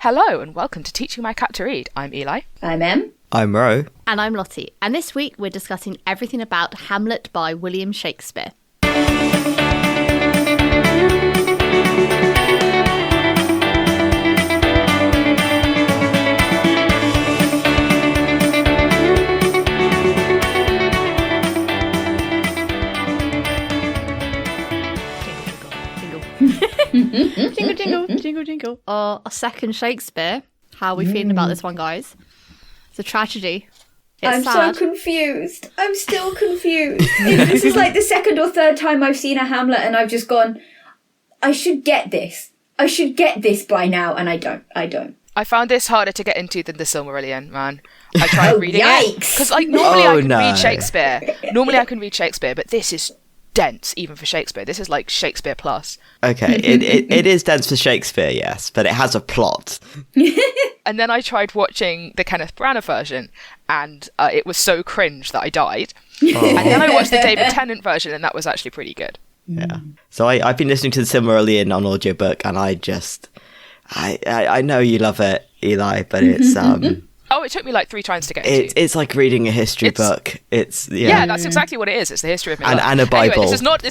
Hello and welcome to Teaching My Cat to Read. I'm Eli. I'm Em. I'm Ro. And I'm Lottie. And this week we're discussing everything about Hamlet by William Shakespeare. Jingle, jingle, jingle, jingle. Our second Shakespeare. How are we feeling about this one, guys? It's a tragedy. I'm sad. so confused. I'm still confused. This is like the second or third time I've seen a Hamlet and I've just gone, I should get this. I should get this by now, and I don't. I found this harder to get into than the Silmarillion, man. I tried reading it. Because normally I can read Shakespeare. Normally I can read Shakespeare, but this is dense even for Shakespeare. This is like Shakespeare plus. Okay, it is dense for Shakespeare, yes, but it has a plot. And then I tried watching the Kenneth Branagh version, and it was so cringe that I died. And then I watched the David Tennant version, and that was actually pretty good. Yeah. So I've been listening to the Silmarillion on audiobook, and I know you love it, Eli, but it's Oh, it took me like 3 tries to get into. It's like reading a history book. Yeah, that's exactly what it is. It's the history of Middle-earth. And a Bible. Anyway, this is not the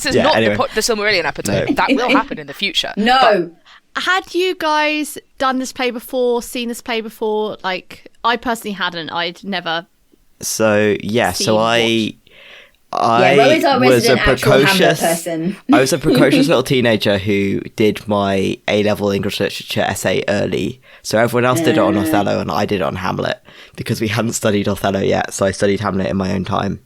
Silmarillion episode. No. That will happen in the future. No. But had you guys done this play before, seen this play before? Like, I personally hadn't. I'd never. So yeah, I Ro is our was a resident actual Hamlet precocious person. I was a precocious little teenager who did my A-level English literature essay early. So everyone else did it on Othello and I did it on Hamlet because we hadn't studied Othello yet. So I studied Hamlet in my own time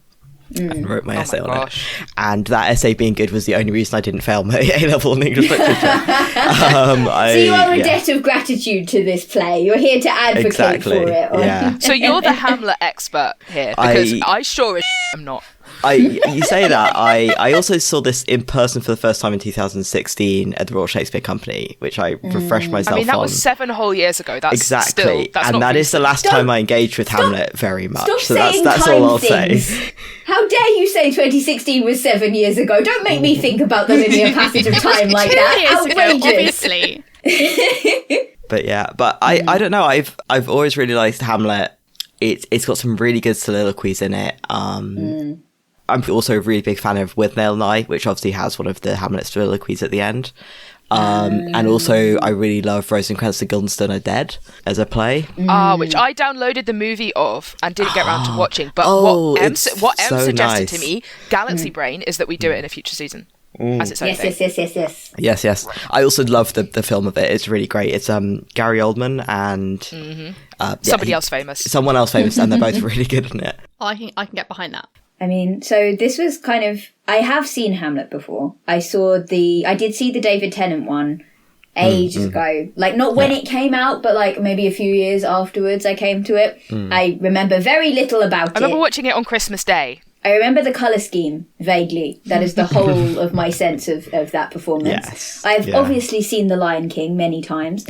and wrote my essay on it. And that essay being good was the only reason I didn't fail my A-level in English literature. So you are a debt of gratitude to this play. You're here to advocate for it. Yeah. So you're the Hamlet expert here because I sure as am not. You say that. I also saw this in person for the first time in 2016 at the Royal Shakespeare Company, which I refreshed myself on. I mean, that was 7 whole years ago. That's exactly. Still, that's and not that is the last time I engaged with Hamlet very much. So that's all I'll say. How dare you say 2016 was 7 years ago? Don't make me think about the linear passage of time like that. Outrageous. Obviously. But I don't know. I've always really liked Hamlet. It's got some really good soliloquies in it. I'm also a really big fan of With Nail and I, which obviously has one of the Hamlet soliloquies at the end. And also, I really love Rosencrantz and Guildenstern Are Dead as a play. Which I downloaded the movie of and didn't get around to watching. But what Em suggested to me, Galaxy Brain, is that we do it in a future season. As its own thing. Yes. I also love the film of it. It's really great. It's Gary Oldman and someone else famous, and they're both really good in it. I can get behind that. I mean, so this was kind of... I have seen Hamlet before. I did see the David Tennant one ages ago. Like, not when it came out, but like maybe a few years afterwards I came to it. I remember very little about it. I remember watching it on Christmas Day. I remember the colour scheme, vaguely. That is the whole of my sense of that performance. Yes. I've obviously seen The Lion King many times.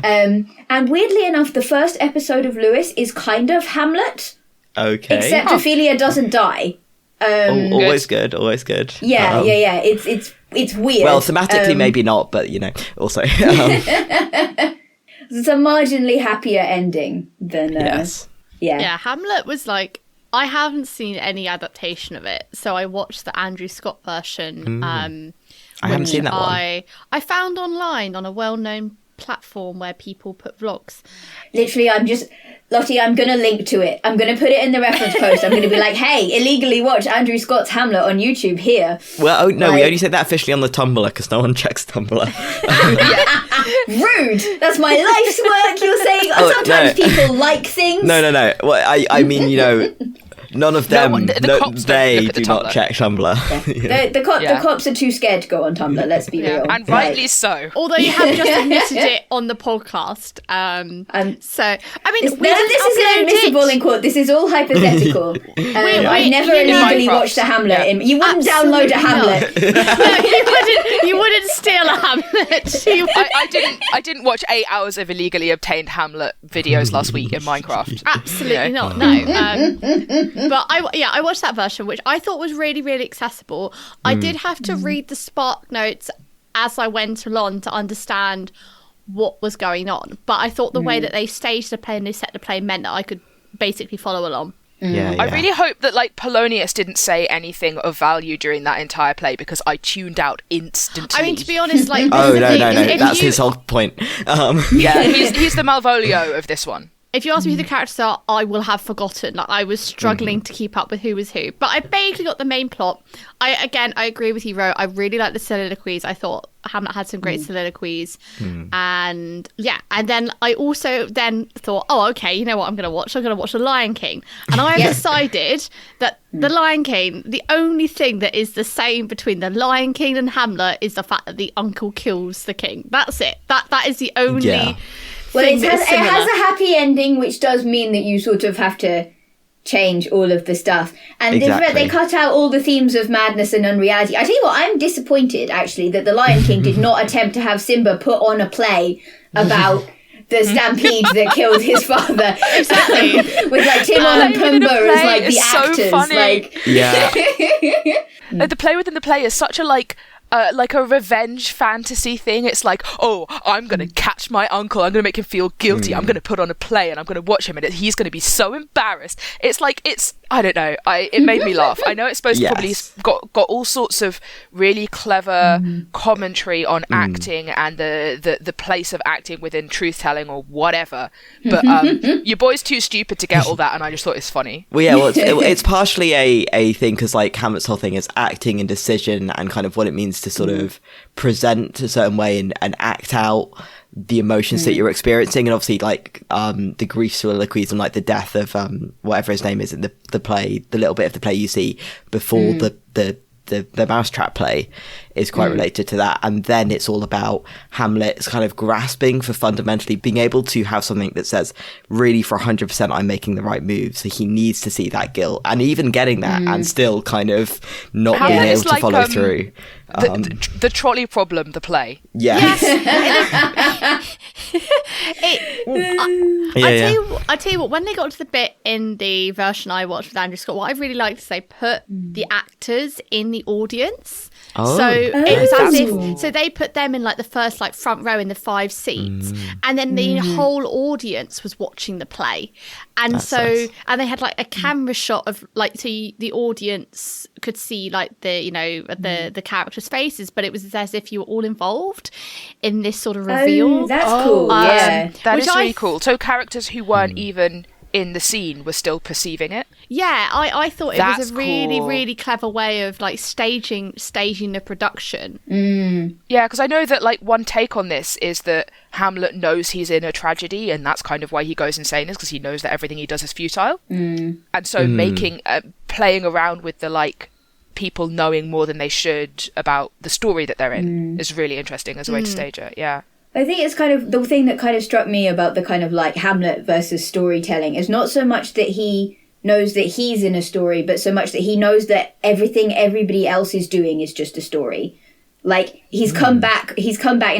And weirdly enough, the first episode of Lewis is kind of Hamlet. Okay. Except Ophelia doesn't die. Always good. Yeah. It's weird. Well, thematically maybe not, but also. It's a marginally happier ending than. Yes. Yeah, Hamlet was like, I haven't seen any adaptation of it, so I watched the Andrew Scott version. I haven't seen that one. I found online on a well-known platform where people put vlogs. Literally, Lottie, I'm going to link to it. I'm going to put it in the reference post. I'm going to be like, hey, illegally watch Andrew Scott's Hamlet on YouTube here. Well, no, we only said that officially on the Tumblr because no one checks Tumblr. Rude. That's my life's work, you're saying. Sometimes people like things. No. Well, I mean, none of them, they do not check Tumblr. Yeah. The cops are too scared to go on Tumblr, let's be real. And rightly so. Although you have just admitted it on the podcast. So, I mean, none of this is inadmissible in court. This is all hypothetical. I've never illegally watched a Hamlet. You wouldn't download a Hamlet. No, you wouldn't steal a Hamlet. I didn't watch 8 hours of illegally obtained Hamlet videos last week in Minecraft. Absolutely not, no. But I watched that version, which I thought was really, really accessible. I did have to read the Spark Notes as I went along to understand what was going on. But I thought the way that they staged the play and they set the play meant that I could basically follow along. Yeah. I really hope that like Polonius didn't say anything of value during that entire play, because I tuned out instantly. I mean, to be honest, like no, that's his whole point. Yeah, he's the Malvolio of this one. If you ask me who the characters are, I will have forgotten. Like, I was struggling to keep up with who was who. But I vaguely got the main plot. I agree with you, Ro. I really like the soliloquies. I thought Hamlet had some great soliloquies. And yeah, and then I also then thought, oh, okay, you know what I'm going to watch? I'm going to watch The Lion King. And I have decided that The Lion King, the only thing that is the same between The Lion King and Hamlet is the fact that the uncle kills the king. That's it. That is the only... Yeah. Well, it has a happy ending, which does mean that you sort of have to change all of the stuff. And they cut out all the themes of madness and unreality. I tell you what, I'm disappointed, actually, that The Lion King did not attempt to have Simba put on a play about the stampede that killed his father. Exactly. With, like, Timon and Pumbaa as, like, the actors. So funny. Like... Yeah. The play within the play is such a, like a revenge fantasy thing. It's like, oh, I'm going to catch my uncle. I'm going to make him feel guilty. I'm going to put on a play and I'm going to watch him and he's going to be so embarrassed. It's like, I don't know. It made me laugh. I know it's supposed to probably got all sorts of really clever commentary on acting and the place of acting within truth telling or whatever. But your boy's too stupid to get all that, and I just thought it's funny. Well, yeah, it's partially a thing because like Hamlet's whole thing is acting and decision and kind of what it means to sort of present a certain way and act out the emotions that you're experiencing. And obviously like the grief soliloquies and like the death of whatever his name is in the play, the little bit of the play you see before the mousetrap play is quite related to that. And then it's all about Hamlet's kind of grasping for fundamentally being able to have something that says, really for 100% I'm making the right move. So he needs to see that guilt and even getting that and still kind of not being able to follow through. The trolley problem, the play. Yes. I tell you what, when they got to the bit in the version I watched with Andrew Scott, what I really liked is they put the actors in the audience. So it was as if, so they put them in like the first like front row in the 5 seats, and then the whole audience was watching the play, and that's nice. And they had like a camera shot of like, so the audience could see like the characters' faces, but it was as if you were all involved in this sort of reveal. That's cool. Yeah, that is really cool. So characters who weren't even in the scene were still perceiving it. Yeah, I thought it was a really, cool. really clever way of like staging the production. Yeah, because I know that like one take on this is that Hamlet knows he's in a tragedy, and that's kind of why he goes insane, is because he knows that everything he does is futile. And so playing around with the like people knowing more than they should about the story that they're in is really interesting as a way to stage it. Yeah. I think it's kind of the thing that kind of struck me about the kind of like Hamlet versus storytelling is not so much that he knows that he's in a story, but so much that he knows that everything everybody else is doing is just a story. Like he's come back and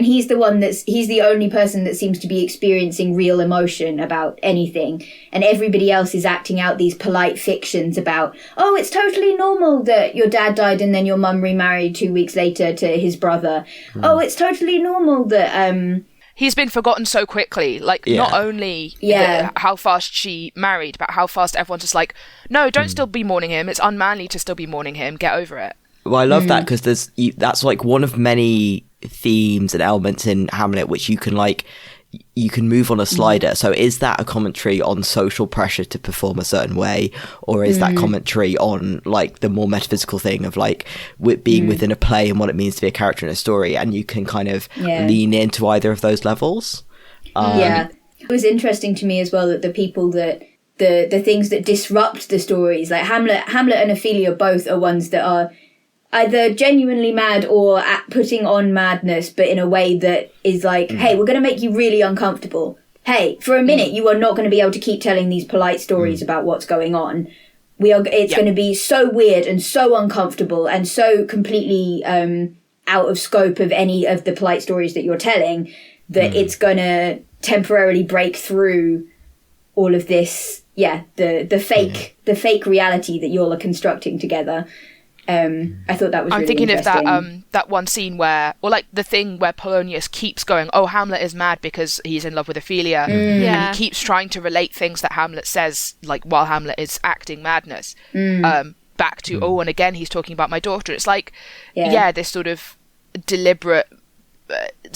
he's the only person that seems to be experiencing real emotion about anything. And everybody else is acting out these polite fictions about, oh, it's totally normal that your dad died and then your mum remarried 2 weeks later to his brother. Oh, it's totally normal that, he's been forgotten so quickly. Like, not only how fast she married, but how fast everyone's just like, no, don't still be mourning him. It's unmanly to still be mourning him. Get over it. Well, I love that because that's like one of many themes and elements in Hamlet which you can move on a slider. So is that a commentary on social pressure to perform a certain way, or is that commentary on like the more metaphysical thing of like being within a play and what it means to be a character in a story? And you can kind of lean into either of those levels. It was interesting to me as well that the people that the things that disrupt the stories, like Hamlet and Ophelia both are ones that are either genuinely mad or putting on madness, but in a way that is like, hey, we're going to make you really uncomfortable. Hey, for a minute, you are not going to be able to keep telling these polite stories about what's going on. It's going to be so weird and so uncomfortable and so completely out of scope of any of the polite stories that you're telling that it's going to temporarily break through all of this, the fake reality that you all are constructing together. I thought that was. I'm really thinking of interesting. that one scene where, or like the thing where Polonius keeps going, "Oh, Hamlet is mad because he's in love with Ophelia," and he keeps trying to relate things that Hamlet says, like while Hamlet is acting madness, back to and again he's talking about my daughter. It's like, this sort of deliberate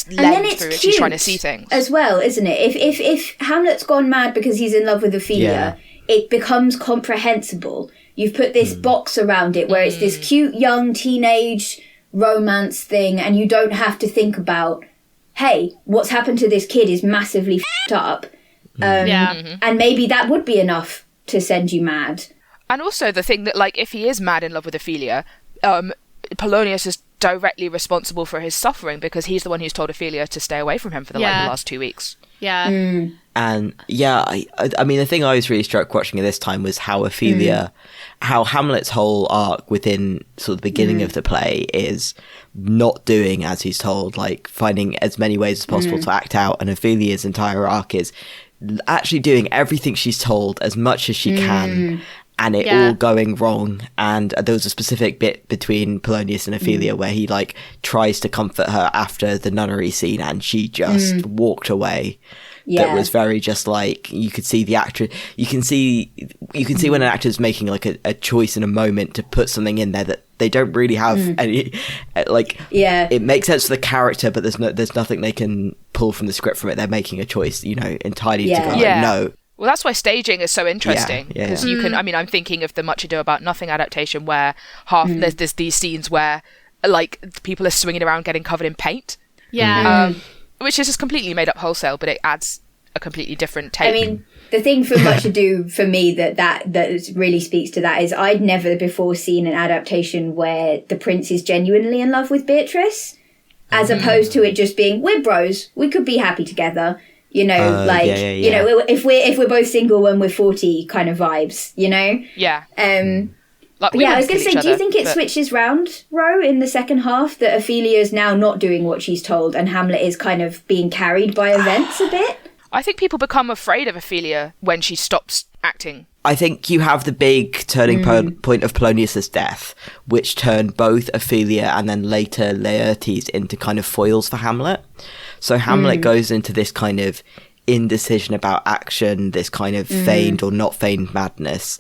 lens through which he's trying to see things as well, isn't it? If Hamlet's gone mad because he's in love with Ophelia, it becomes comprehensible. You've put this box around it where it's this cute young teenage romance thing, and you don't have to think about, hey, what's happened to this kid is massively f***ed up, and maybe that would be enough to send you mad. And also the thing that, like, if he is mad in love with Ophelia, Polonius is directly responsible for his suffering because he's the one who's told Ophelia to stay away from him for the last 2 weeks. And I mean, the thing I was really struck watching it this time was how Ophelia, how Hamlet's whole arc within sort of the beginning of the play is not doing as he's told, like finding as many ways as possible to act out, and Ophelia's entire arc is actually doing everything she's told as much as she can, and it all going wrong. And there was a specific bit between Polonius and Ophelia where he like tries to comfort her after the nunnery scene, and she just walked away. That was very just like, you could see the actor, you can see when an actor's making like a choice in a moment to put something in there that they don't really have any, like, it makes sense for the character, but there's nothing they can pull from the script from it. They're making a choice, you know, entirely to go like, no. Well, that's why staging is so interesting, because you can, I mean, I'm thinking of the Much Ado About Nothing adaptation where there's these scenes where like people are swinging around getting covered in paint. Which is just completely made up wholesale, but it adds a completely different take. I mean, the thing for Much Ado for me that really speaks to that is I'd never before seen an adaptation where the prince is genuinely in love with Beatrice, as opposed to it just being, we're bros, we could be happy together, you know, you know, if we're both single when we're 40 kind of vibes, you know? Like, I was going to say, do you think it switches round, Ro, in the second half, that Ophelia is now not doing what she's told and Hamlet is kind of being carried by events a bit? I think people become afraid of Ophelia when she stops acting. I think you have the big turning point of Polonius's death, which turned both Ophelia and then later Laertes into kind of foils for Hamlet. So Hamlet goes into this kind of indecision about action, this kind of feigned or not feigned madness,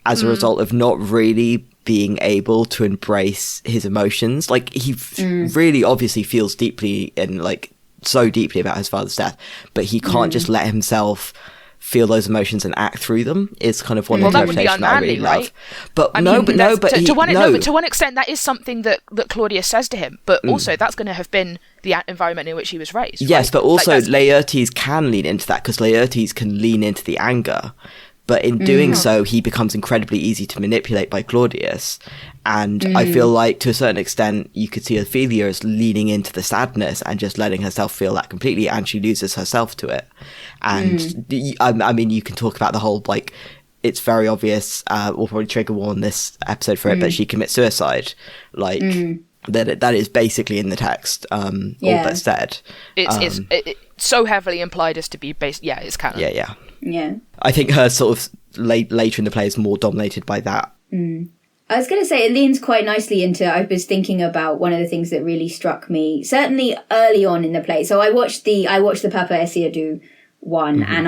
as a result of not really being able to embrace his emotions. Like, he really obviously feels deeply and, like, so deeply about his father's death, but he can't just let himself feel those emotions and act through them. Is kind of one interpretation that I really love. But to one extent, that is something that Claudius says to him, but also that's going to have been the environment in which he was raised. Yes, right? but also Laertes can lean into that, because Laertes can lean into the anger. But in doing so, he becomes incredibly easy to manipulate by Claudius. And I feel like, to a certain extent, you could see Ophelia as leaning into the sadness and just letting herself feel that completely, and she loses herself to it. And, I mean, you can talk about the whole, like, it's very obvious, we'll probably trigger warn this episode for it, but she commits suicide. Like, that is basically in the text, all but said. It's so heavily implied as to be based, it's canon. Yeah. I think her sort of later in the play is more dominated by that. I was going to say, it leans quite nicely into, I was thinking about one of the things that really struck me, certainly early on in the play. So I watched the Paapa Essiedu one, and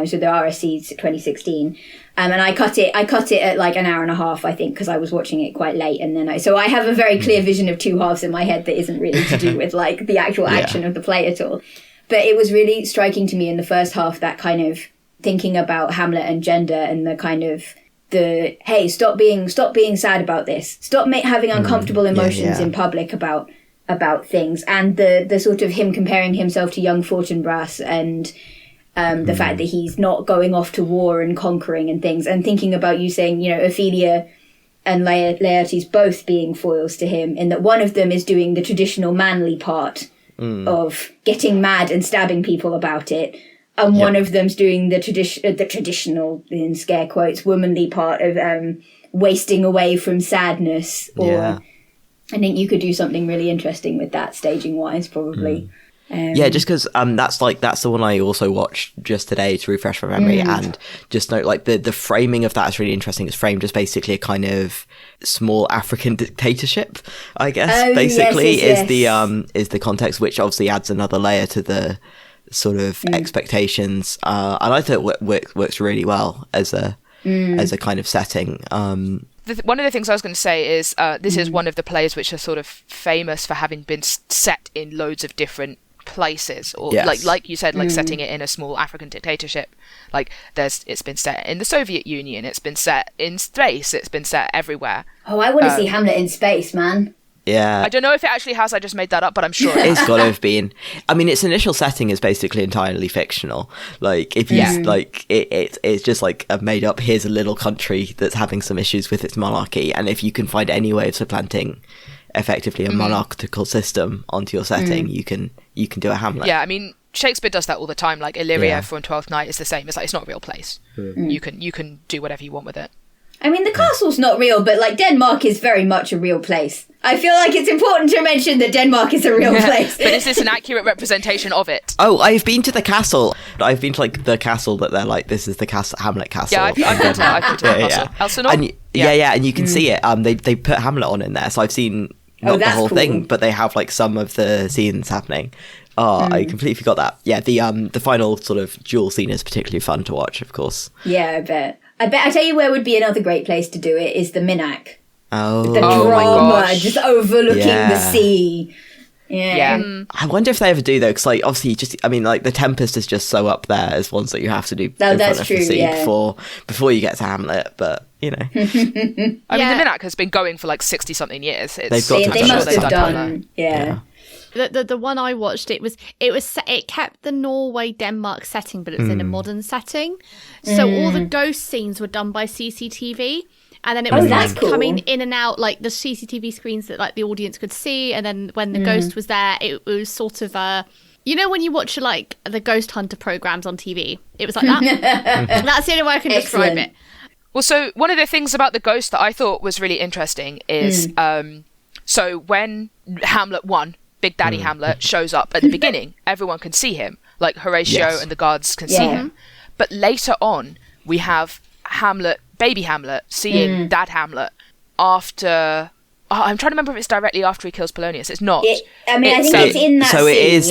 so the RSC's 2016, and I cut it at like an hour and a half, I think, because I was watching it quite late, and then so I have a very clear vision of two halves in my head that isn't really to do with like the actual action of the play at all. But it was really striking to me in the first half, that kind of thinking about Hamlet and gender, and the kind of hey, stop being sad about this, stop having uncomfortable emotions in public about things, and the sort of him comparing himself to young Fortinbras, and the fact that he's not going off to war and conquering and things, and thinking about you saying, you know, Ophelia and Laertes both being foils to him, in that one of them is doing the traditional manly part of getting mad and stabbing people about it, and one of them's doing the traditional, in scare quotes, womanly part of wasting away from sadness. Or I think you could do something really interesting with that, staging wise, probably. Just because that's the one I also watched just today to refresh my memory, and just note like the framing of that is really interesting. It's framed as basically a kind of small African dictatorship, I guess. Is the context, which obviously adds another layer to the sort of expectations, and I thought it works really well as a kind of setting. One of the things I was going to say is this is one of the plays which are sort of famous for having been set in loads of different places, or like you said, like setting it in a small African dictatorship. Like it's been set in the Soviet Union, it's been set in space, it's been set everywhere. Oh, I want to see Hamlet in space, man. Yeah, I don't know if it actually has. I just made that up, but I'm sure it's got to have been. I mean, its initial setting is basically entirely fictional. Like, if you like, it's just like a made up. Here's a little country that's having some issues with its monarchy, and if you can find any way of supplanting effectively a monarchical system onto your setting, you can do a Hamlet. Yeah, I mean, Shakespeare does that all the time. Like Illyria from Twelfth Night is the same. It's like, it's not a real place. You can do whatever you want with it. I mean, the castle's not real, but like Denmark is very much a real place. I feel like it's important to mention that Denmark is a real place. But is this an accurate representation of it? Oh, I've been to the castle. I've been to like the castle that they're like, this is the Hamlet castle. Yeah, I've been to the castle. Elsinore? And you can see it. They put Hamlet on in there, so I've seen not the whole thing, but they have like some of the scenes happening. I completely forgot that. Yeah, the final sort of duel scene is particularly fun to watch, of course. Yeah, I bet. I tell you where would be another great place to do it is the Minack. Oh, the drama, just overlooking the sea. Yeah. I wonder if they ever do though, because like obviously, the Tempest is just so up there as ones that you have to do in front of the sea before you get to Hamlet. But you know, I mean, the Minack has been going for like 60 something years. They must have done. Yeah. The one I watched, it kept the Norway Denmark setting, but it was in a modern setting. So all the ghost scenes were done by CCTV. And then it was coming in and out, like the CCTV screens that like the audience could see. And then when the ghost was there, it was sort of you know when you watch like the ghost hunter programs on TV, it was like that. That's the only way I can describe it. Well, so one of the things about the ghost that I thought was really interesting is so when Hamlet 1, Big Daddy Hamlet, shows up at the beginning, everyone can see him, like Horatio and the guards can see him. But later on, we have baby Hamlet seeing Dad Hamlet after. I'm trying to remember if it's directly after he kills Polonius. It's not. I think it's in that. So it is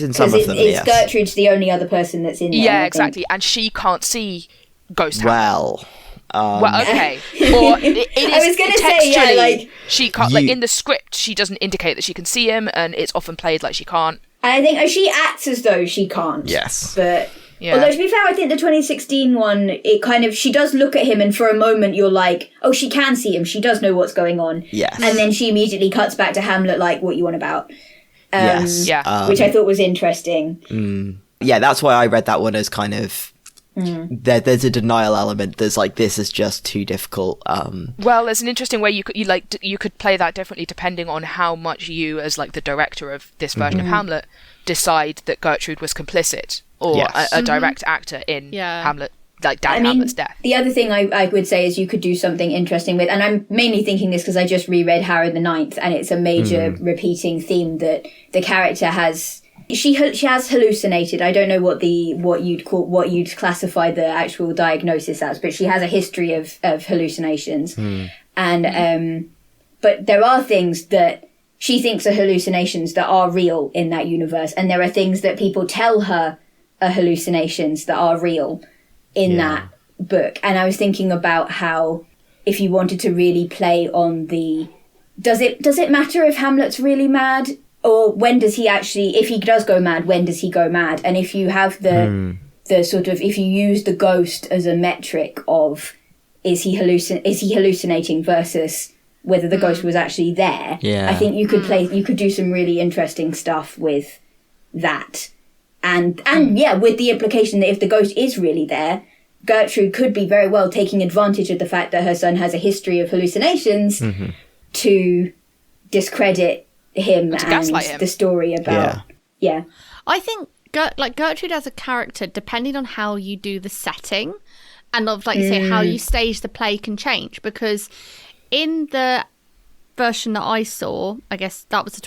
in some of them. It's Gertrude's the only other person that's in there. Yeah, exactly, and she can't see Ghost Hamlet. Well, okay. Or it is I was going to say, she can't. Like in the script, she doesn't indicate that she can see him, and it's often played like she can't. And I think she acts as though she can't. Yes, but. Yeah. Although, to be fair, I think the 2016 one, she does look at him and for a moment you're like, oh, she can see him. She does know what's going on. Yes. And then she immediately cuts back to Hamlet like, what you want about? Yes. Which I thought was interesting. Yeah, that's why I read that one as kind of, there's a denial element. There's like, this is just too difficult. Well, there's an interesting way you could play that differently depending on how much you, as like the director of this version of Hamlet, decide that Gertrude was complicit. Or a direct actor in Hamlet, like Hamlet's death. The other thing I would say is you could do something interesting with, and I'm mainly thinking this because I just reread Harry the Ninth, and it's a major repeating theme that the character has. She has hallucinated. I don't know what you'd classify the actual diagnosis as, but she has a history of hallucinations, and but there are things that she thinks are hallucinations that are real in that universe, and there are things that people tell her are hallucinations that are real in that book. And I was thinking about how if you wanted to really play on does it matter if Hamlet's really mad, or when does he actually, if he does go mad, when does he go mad? And if you have the sort of, if you use the ghost as a metric of is he hallucinating versus whether the ghost was actually there, I think you could do some really interesting stuff with that. And with the implication that if the ghost is really there, Gertrude could be very well taking advantage of the fact that her son has a history of hallucinations to discredit him and gaslight him. The story about... Yeah. I think Gertrude as a character, depending on how you do the setting and of say how you stage the play can change, because in the version that I saw, I guess that was the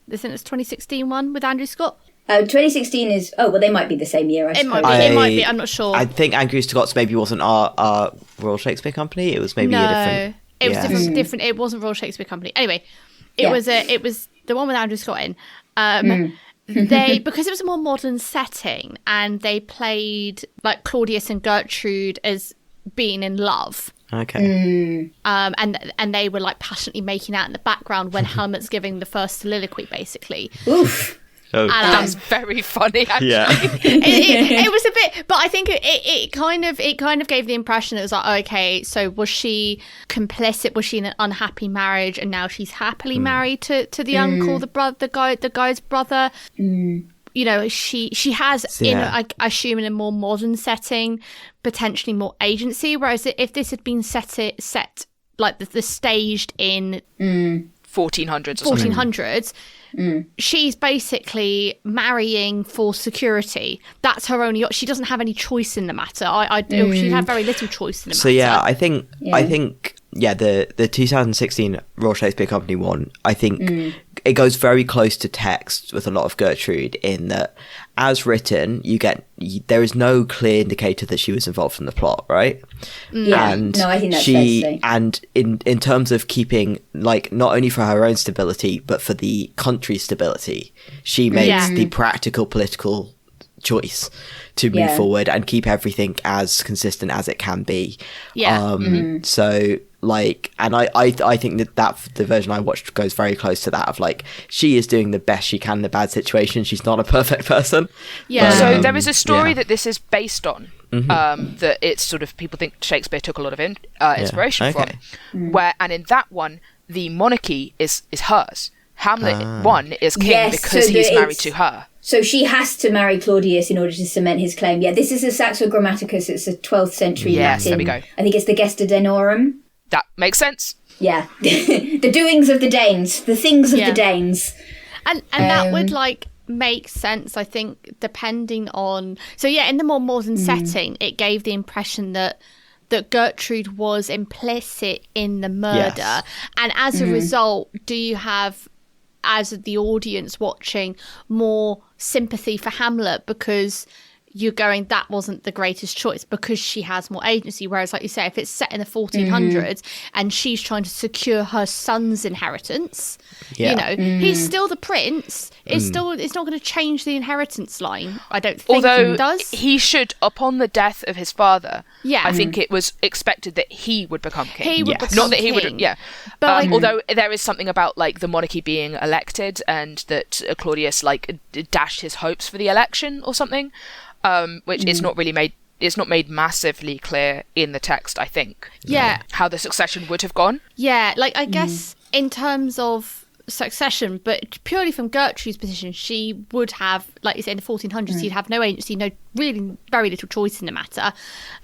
Isn't it 2016 one with Andrew Scott? 2016 is... Oh, well, they might be the same year, I suppose. It might be. I'm not sure. I think Andrew Scott's maybe wasn't our Royal Shakespeare Company. It was maybe a different... It was different. It wasn't Royal Shakespeare Company. Anyway, it was the one with Andrew Scott in. They, because it was a more modern setting, and they played like Claudius and Gertrude as being in love. Okay. And they were like passionately making out in the background when Hamlet's giving the first soliloquy, basically. Oof. Oh. That's very funny, actually. Yeah. it was a bit, but I think it kind of gave the impression it was like, oh, okay, so was she complicit? Was she in an unhappy marriage, and now she's happily married to the uncle, the guy's brother? You know, she has, I assume, in a more modern setting, potentially more agency. Whereas if this had been set like the staged in 1400s or something. 1400s. She's basically marrying for security. That's her only. She doesn't have any choice in the matter. She had very little choice in the matter. So I think the 2016 Royal Shakespeare Company one, I think it goes very close to text with a lot of Gertrude, in that, as written, there is no clear indicator that she was involved in the plot, right? Yeah, and no, I think that's fair to say. And in terms of keeping, like, not only for her own stability but for the country's stability, she makes the practical political choice to move forward and keep everything as consistent as it can be. So, like, and I think that the version I watched goes very close to that, of like, she is doing the best she can in a bad situation. She's not a perfect person. So there is a story that this is based on, that it's sort of, people think Shakespeare took a lot of inspiration from, and in that one the monarchy is hers. Hamlet 1 is king because he's married to her. So she has to marry Claudius in order to cement his claim. Yeah, this is a Saxo Grammaticus. It's a 12th century Latin. There we go. I think it's the Gesta Danorum. That makes sense. Yeah. The doings of the Danes. The things of the Danes. And that would, like, make sense, I think, depending on... So, in the more modern setting, it gave the impression that Gertrude was implicit in the murder. Yes. And as a result, do you have, as the audience watching, more sympathy for Hamlet because you're going, that wasn't the greatest choice because she has more agency? Whereas, like you say, if it's set in the 1400s and she's trying to secure her son's inheritance, you know, he's still the prince. It's not going to change the inheritance line. I don't think it does. He should, upon the death of his father, I think it was expected that he would become king. He would become not that king. He would, but although there is something about, like, the monarchy being elected, and that Claudius, like, dashed his hopes for the election or something. Which is not really made. It's not made massively clear in the text, I think. Yeah, how the succession would have gone. Yeah, like, I guess in terms of succession, but purely from Gertrude's position, she would have, like you said, in the 1400s, she'd have no agency, really very little choice in the matter.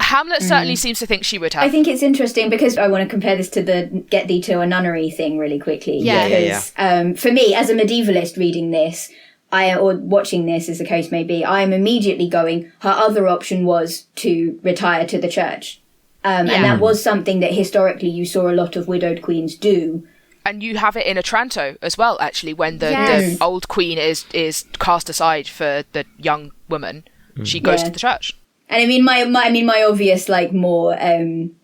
Hamlet certainly seems to think she would have. I think it's interesting because I want to compare this to the get thee to a nunnery thing really quickly. Because for me, as a medievalist reading this, or watching this, as the case may be, I am immediately going, her other option was to retire to the church. And that was something that historically you saw a lot of widowed queens do. And you have it in Otranto as well, actually, when the old queen is cast aside for the young woman, she goes to the church. And I mean, my obvious, like, more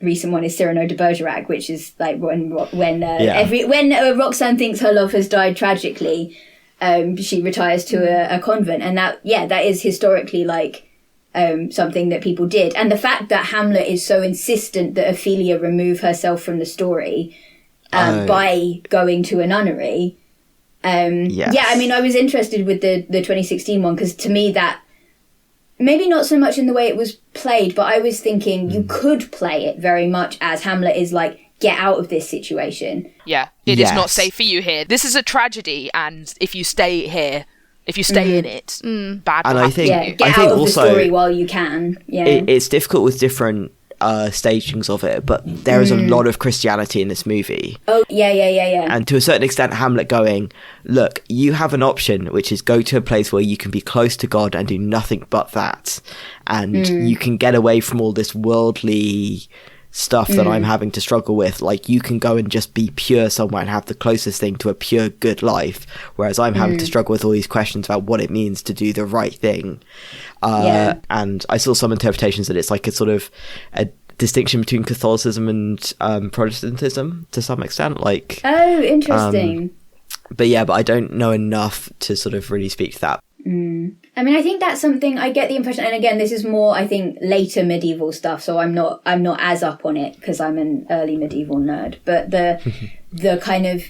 recent one is Cyrano de Bergerac, which is like when Roxanne thinks her love has died tragically, she retires to a convent, and that is historically, like, something that people did. And the fact that Hamlet is so insistent that Ophelia remove herself from the story by going to a nunnery. I mean, I was interested with the 2016 one because to me that, maybe not so much in the way it was played, but I was thinking you could play it very much as Hamlet is like, get out of this situation. Yeah, it is not safe for you here. This is a tragedy, and if you stay here, if you stay in it, bad will happen to you. Get out of the story while you can. Yeah, it's difficult with different stagings of it, but there is a lot of Christianity in this movie. Oh, yeah. And to a certain extent, Hamlet going, look, you have an option, which is go to a place where you can be close to God and do nothing but that. And you can get away from all this worldly stuff that I'm having to struggle with. Like, you can go and just be pure somewhere and have the closest thing to a pure good life, whereas I'm having to struggle with all these questions about what it means to do the right thing. And I saw some interpretations that it's like a sort of a distinction between Catholicism and Protestantism to some extent. Like, oh, interesting. But I don't know enough to sort of really speak to that. I mean, I think that's something I get the impression, and again, this is more, I think, later medieval stuff, so I'm not as up on it because I'm an early medieval nerd. But the kind of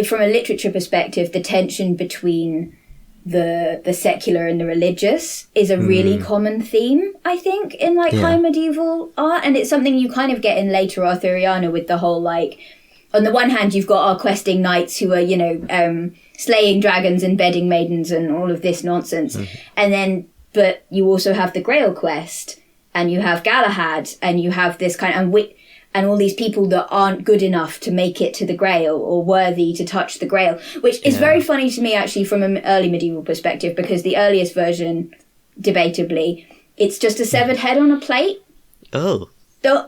from a literature perspective, the tension between the secular and the religious is a really common theme, I think, in like high medieval art, and it's something you kind of get in later Arthuriana with the whole, like, on the one hand, you've got our questing knights who are, slaying dragons and bedding maidens and all of this nonsense. And then, but you also have the Grail quest, and you have Galahad, and you have this kind of, and all these people that aren't good enough to make it to the Grail or worthy to touch the Grail, which is very funny to me, actually, from an early medieval perspective, because the earliest version, debatably, it's just a severed head on a plate. Oh.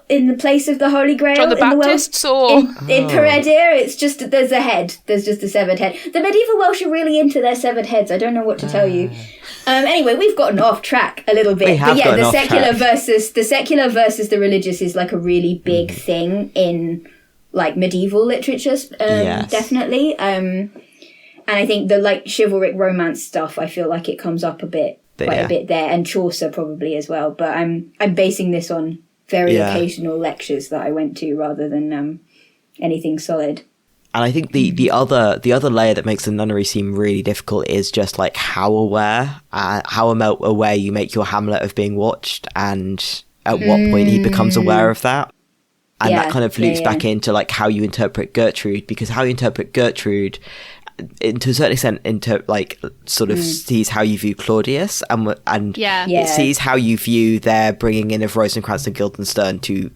In the place of the Holy Grail. John the Baptist, or in Peredur, it's just there's a head. There's just a severed head. The medieval Welsh are really into their severed heads. I don't know what to tell you. Anyway, we've gotten off track a little bit. But yeah, the secular versus the religious is like a really big thing in like medieval literature, definitely. And I think the like chivalric romance stuff, I feel like it comes up a bit a bit there, and Chaucer probably as well. But I'm basing this on very occasional lectures that I went to rather than anything solid. And I think the other layer that makes the nunnery seem really difficult is just like how aware you make your Hamlet of being watched, and at what point he becomes aware of that. And that kind of loops back into like how you interpret Gertrude, because how you interpret Gertrude, to a certain extent, sees how you view Claudius, and it sees how you view their bringing in of Rosencrantz and Guildenstern to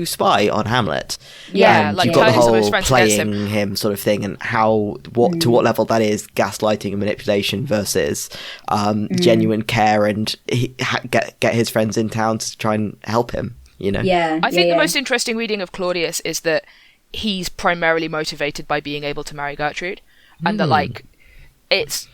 spy on Hamlet. Yeah, like you've got the whole playing him sort of thing, and to what level that is gaslighting and manipulation versus genuine care, and get his friends in town to try and help him. You know. Yeah, I think the most interesting reading of Claudius is that he's primarily motivated by being able to marry Gertrude, and that like it's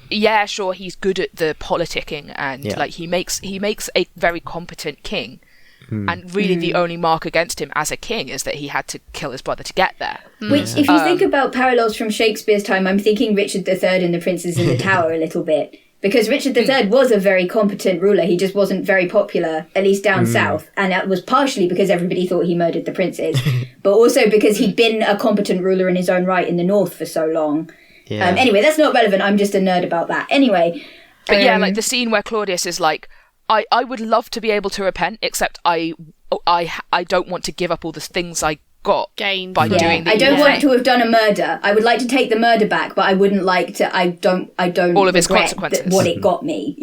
sure, he's good at the politicking, and like he makes a very competent king, and really the only mark against him as a king is that he had to kill his brother to get there. Which, if you think about parallels from Shakespeare's time, I'm thinking Richard III and the Princes in the Tower a little bit. Because Richard III was a very competent ruler. He just wasn't very popular, at least down south. And that was partially because everybody thought he murdered the princes. But also because he'd been a competent ruler in his own right in the north for so long. Yeah. Anyway, that's not relevant. I'm just a nerd about that. Anyway. But like the scene where Claudius is like, I would love to be able to repent, except I don't want to give up all the things I got gained by doing the I don't want to have done a murder. I would like to take the murder back, but I wouldn't like to. I don't all of its consequences. What it got me,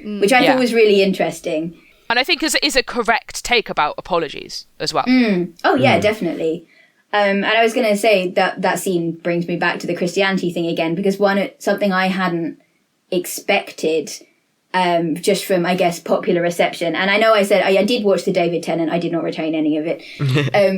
which I thought was really interesting, and I think is a correct take about apologies as well. Oh yeah, definitely. And I was going to say that scene brings me back to the Christianity thing again, because something I hadn't expected. Just from, I guess, popular reception. And I know I said I did watch the David Tennant, I did not retain any of it,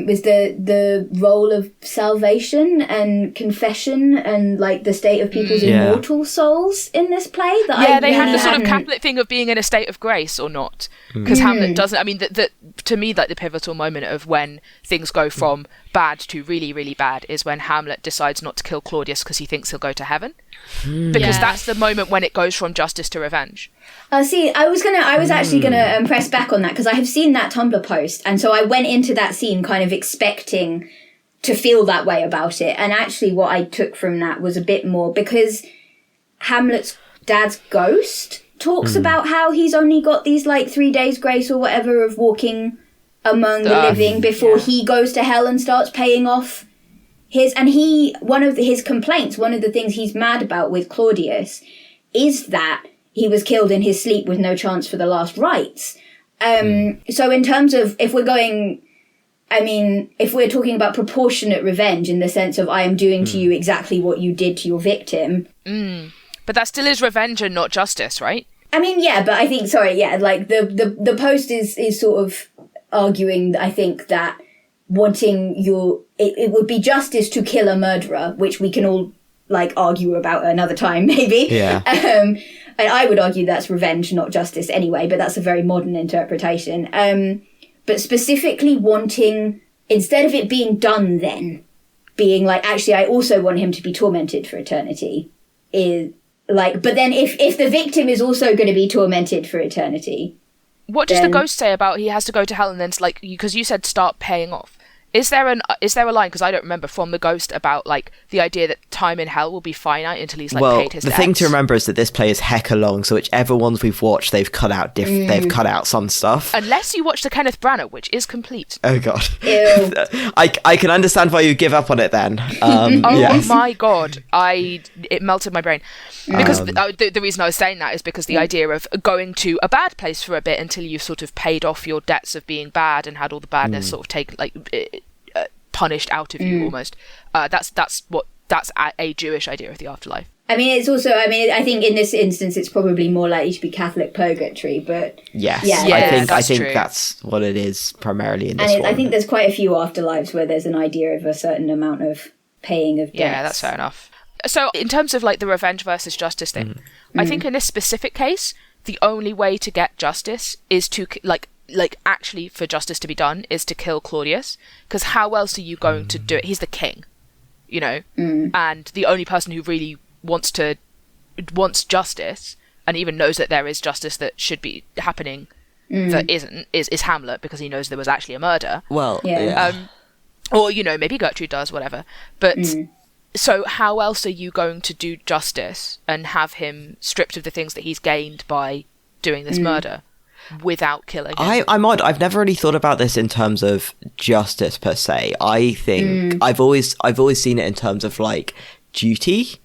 was the role of salvation and confession and like the state of people's immortal souls in this play. They had the sort of Catholic thing of being in a state of grace or not. Because Hamlet doesn't, I mean, to me, like the pivotal moment of when things go from bad to really, really bad is when Hamlet decides not to kill Claudius because he thinks he'll go to heaven. Because that's the moment when it goes from justice to revenge. See, I was actually gonna press back on that, because I have seen that Tumblr post, and so I went into that scene kind of expecting to feel that way about it. And actually, what I took from that was a bit more, because Hamlet's dad's ghost talks about how he's only got these like 3 days grace or whatever of walking among the living before he goes to hell and starts paying off one of his complaints, one of the things he's mad about with Claudius is that he was killed in his sleep with no chance for the last rites. So in terms of, if we're talking about proportionate revenge in the sense of I am doing to you exactly what you did to your victim. But that still is revenge and not justice, right? I mean, yeah, but I think, like the post is sort of arguing, I think, that wanting it would be justice to kill a murderer, which we can all like argue about another time, maybe. Yeah. And I would argue that's revenge, not justice anyway, but that's a very modern interpretation. But specifically wanting, instead of it being done then, being like, actually, I also want him to be tormented for eternity, is like, but then if the victim is also going to be tormented for eternity. What does the ghost say about he has to go to hell and then, like, because you said start paying off? Is there a line, because I don't remember, from the ghost about like the idea that time in hell will be finite until he's like paid his debts? The thing to remember is that this play is hecka long, so whichever ones we've watched, they've cut out they've cut out some stuff. Unless you watch the Kenneth Branagh, which is complete. Oh god, Ew. I can understand why you give up on it then. My god, it melted my brain because the reason I was saying that is because the idea of going to a bad place for a bit until you've sort of paid off your debts of being bad and had all the badness sort of taken punished out of you almost. That's a Jewish idea of the afterlife. I mean, it's also, I think in this instance, it's probably more likely to be Catholic purgatory, but... Yes, yeah, I think that's what it is primarily in this one. I think there's quite a few afterlives where there's an idea of a certain amount of paying of debts. Yeah, that's fair enough. So, in terms of, like, the revenge versus justice thing, I think in this specific case, the only way to get justice is to, like actually for justice to be done is to kill Claudius, because how else are you going to do it? He's the king, you know, and the only person who really wants justice and even knows that there is justice that should be happening that isn't is Hamlet, because he knows there was actually a murder. Well, or you know, maybe Gertrude does, whatever, but so how else are you going to do justice and have him stripped of the things that he's gained by doing this murder without killing him? I'm odd. I've never really thought about this in terms of justice per se. I think I've always seen it in terms of like duty,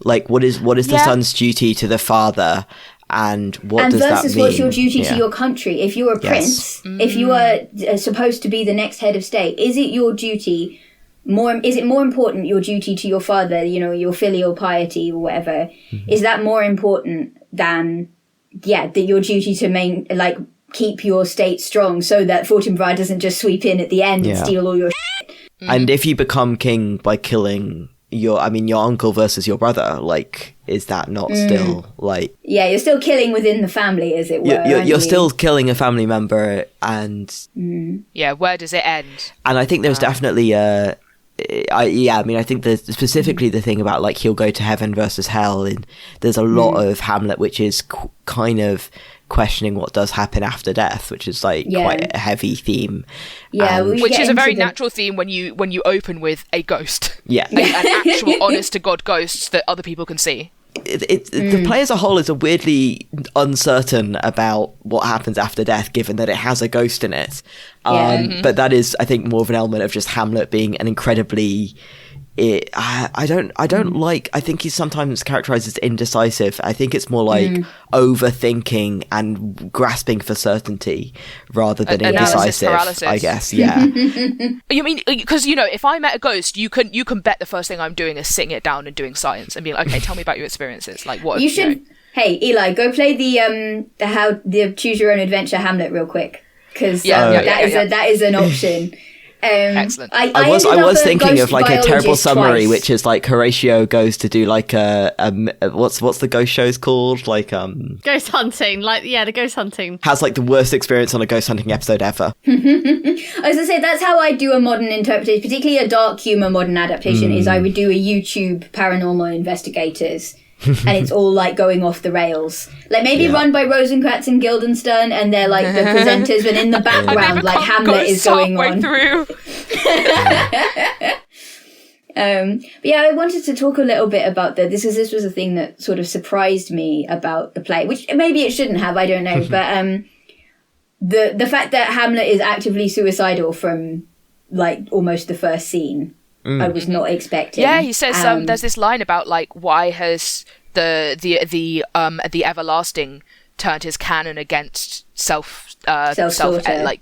like what is the son's duty to the father, and what does that mean? And versus what's your duty to your country. If you're a prince, if you are supposed to be the next head of state, is it your duty? Is it more important, your duty to your father, you know, your filial piety or whatever? Is that more important than your duty to keep your state strong so that Fortinbras doesn't just sweep in at the end and steal all your shit? And if you become king by killing your uncle versus your brother, like, is that not still like... Yeah, you're still killing within the family, as it were. You're still killing a family member, and... Yeah, where does it end? And I think there's definitely I think there's specifically the thing about like he'll go to heaven versus hell, and there's a lot of Hamlet which is kind of questioning what does happen after death, which is like quite a heavy theme. Yeah, which is a very natural theme when you open with a ghost. Yeah, an actual honest to God ghost that other people can see. The play as a whole is weirdly uncertain about what happens after death, given that it has a ghost in it. But that is, I think, more of an element of just Hamlet being an incredibly... I think he's sometimes characterized as indecisive. I think it's more like overthinking and grasping for certainty rather than indecisive, I guess. Yeah. You mean, because, you know, if I met a ghost, you can bet the first thing I'm doing is sitting it down and doing science and being like, okay, tell me about your experiences. Like, what? You should... Hey, Eli, go play the Choose Your Own Adventure Hamlet real quick, because that is an option. Excellent. I was thinking of like a terrible summary, which is like Horatio goes to do like what's the ghost shows called, like ghost hunting, the ghost hunting, has like the worst experience on a ghost hunting episode ever. I was gonna say that's how I do a modern interpretation, particularly a dark humor modern adaptation. Is I would do a YouTube paranormal investigators. And it's all like going off the rails, like maybe run by Rosencrantz and Guildenstern, and they're like the presenters, and in the background like Hamlet is going on. Through. But yeah, I wanted to talk a little bit about this was a thing that sort of surprised me about the play, which maybe it shouldn't have, I don't know, but the fact that Hamlet is actively suicidal from like almost the first scene. I was not expecting. Yeah, he says there's this line about like, why has the everlasting turned his cannon against self like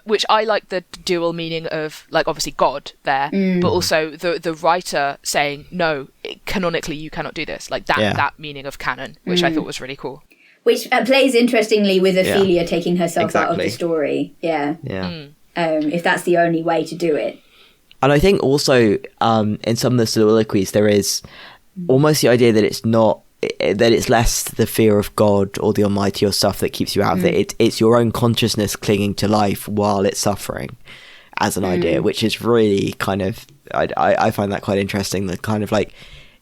which I like the dual meaning of like obviously God there, but also the writer saying no, canonically you cannot do this, like that meaning of canon, which I thought was really cool. Which plays interestingly with Ophelia taking herself out of the story. Yeah. If that's the only way to do it. And I think also in some of the soliloquies there is almost the idea that it's less the fear of God or the Almighty or stuff that keeps you out of it. It's your own consciousness clinging to life while it's suffering as an idea, which is really kind of, I find that quite interesting, that kind of like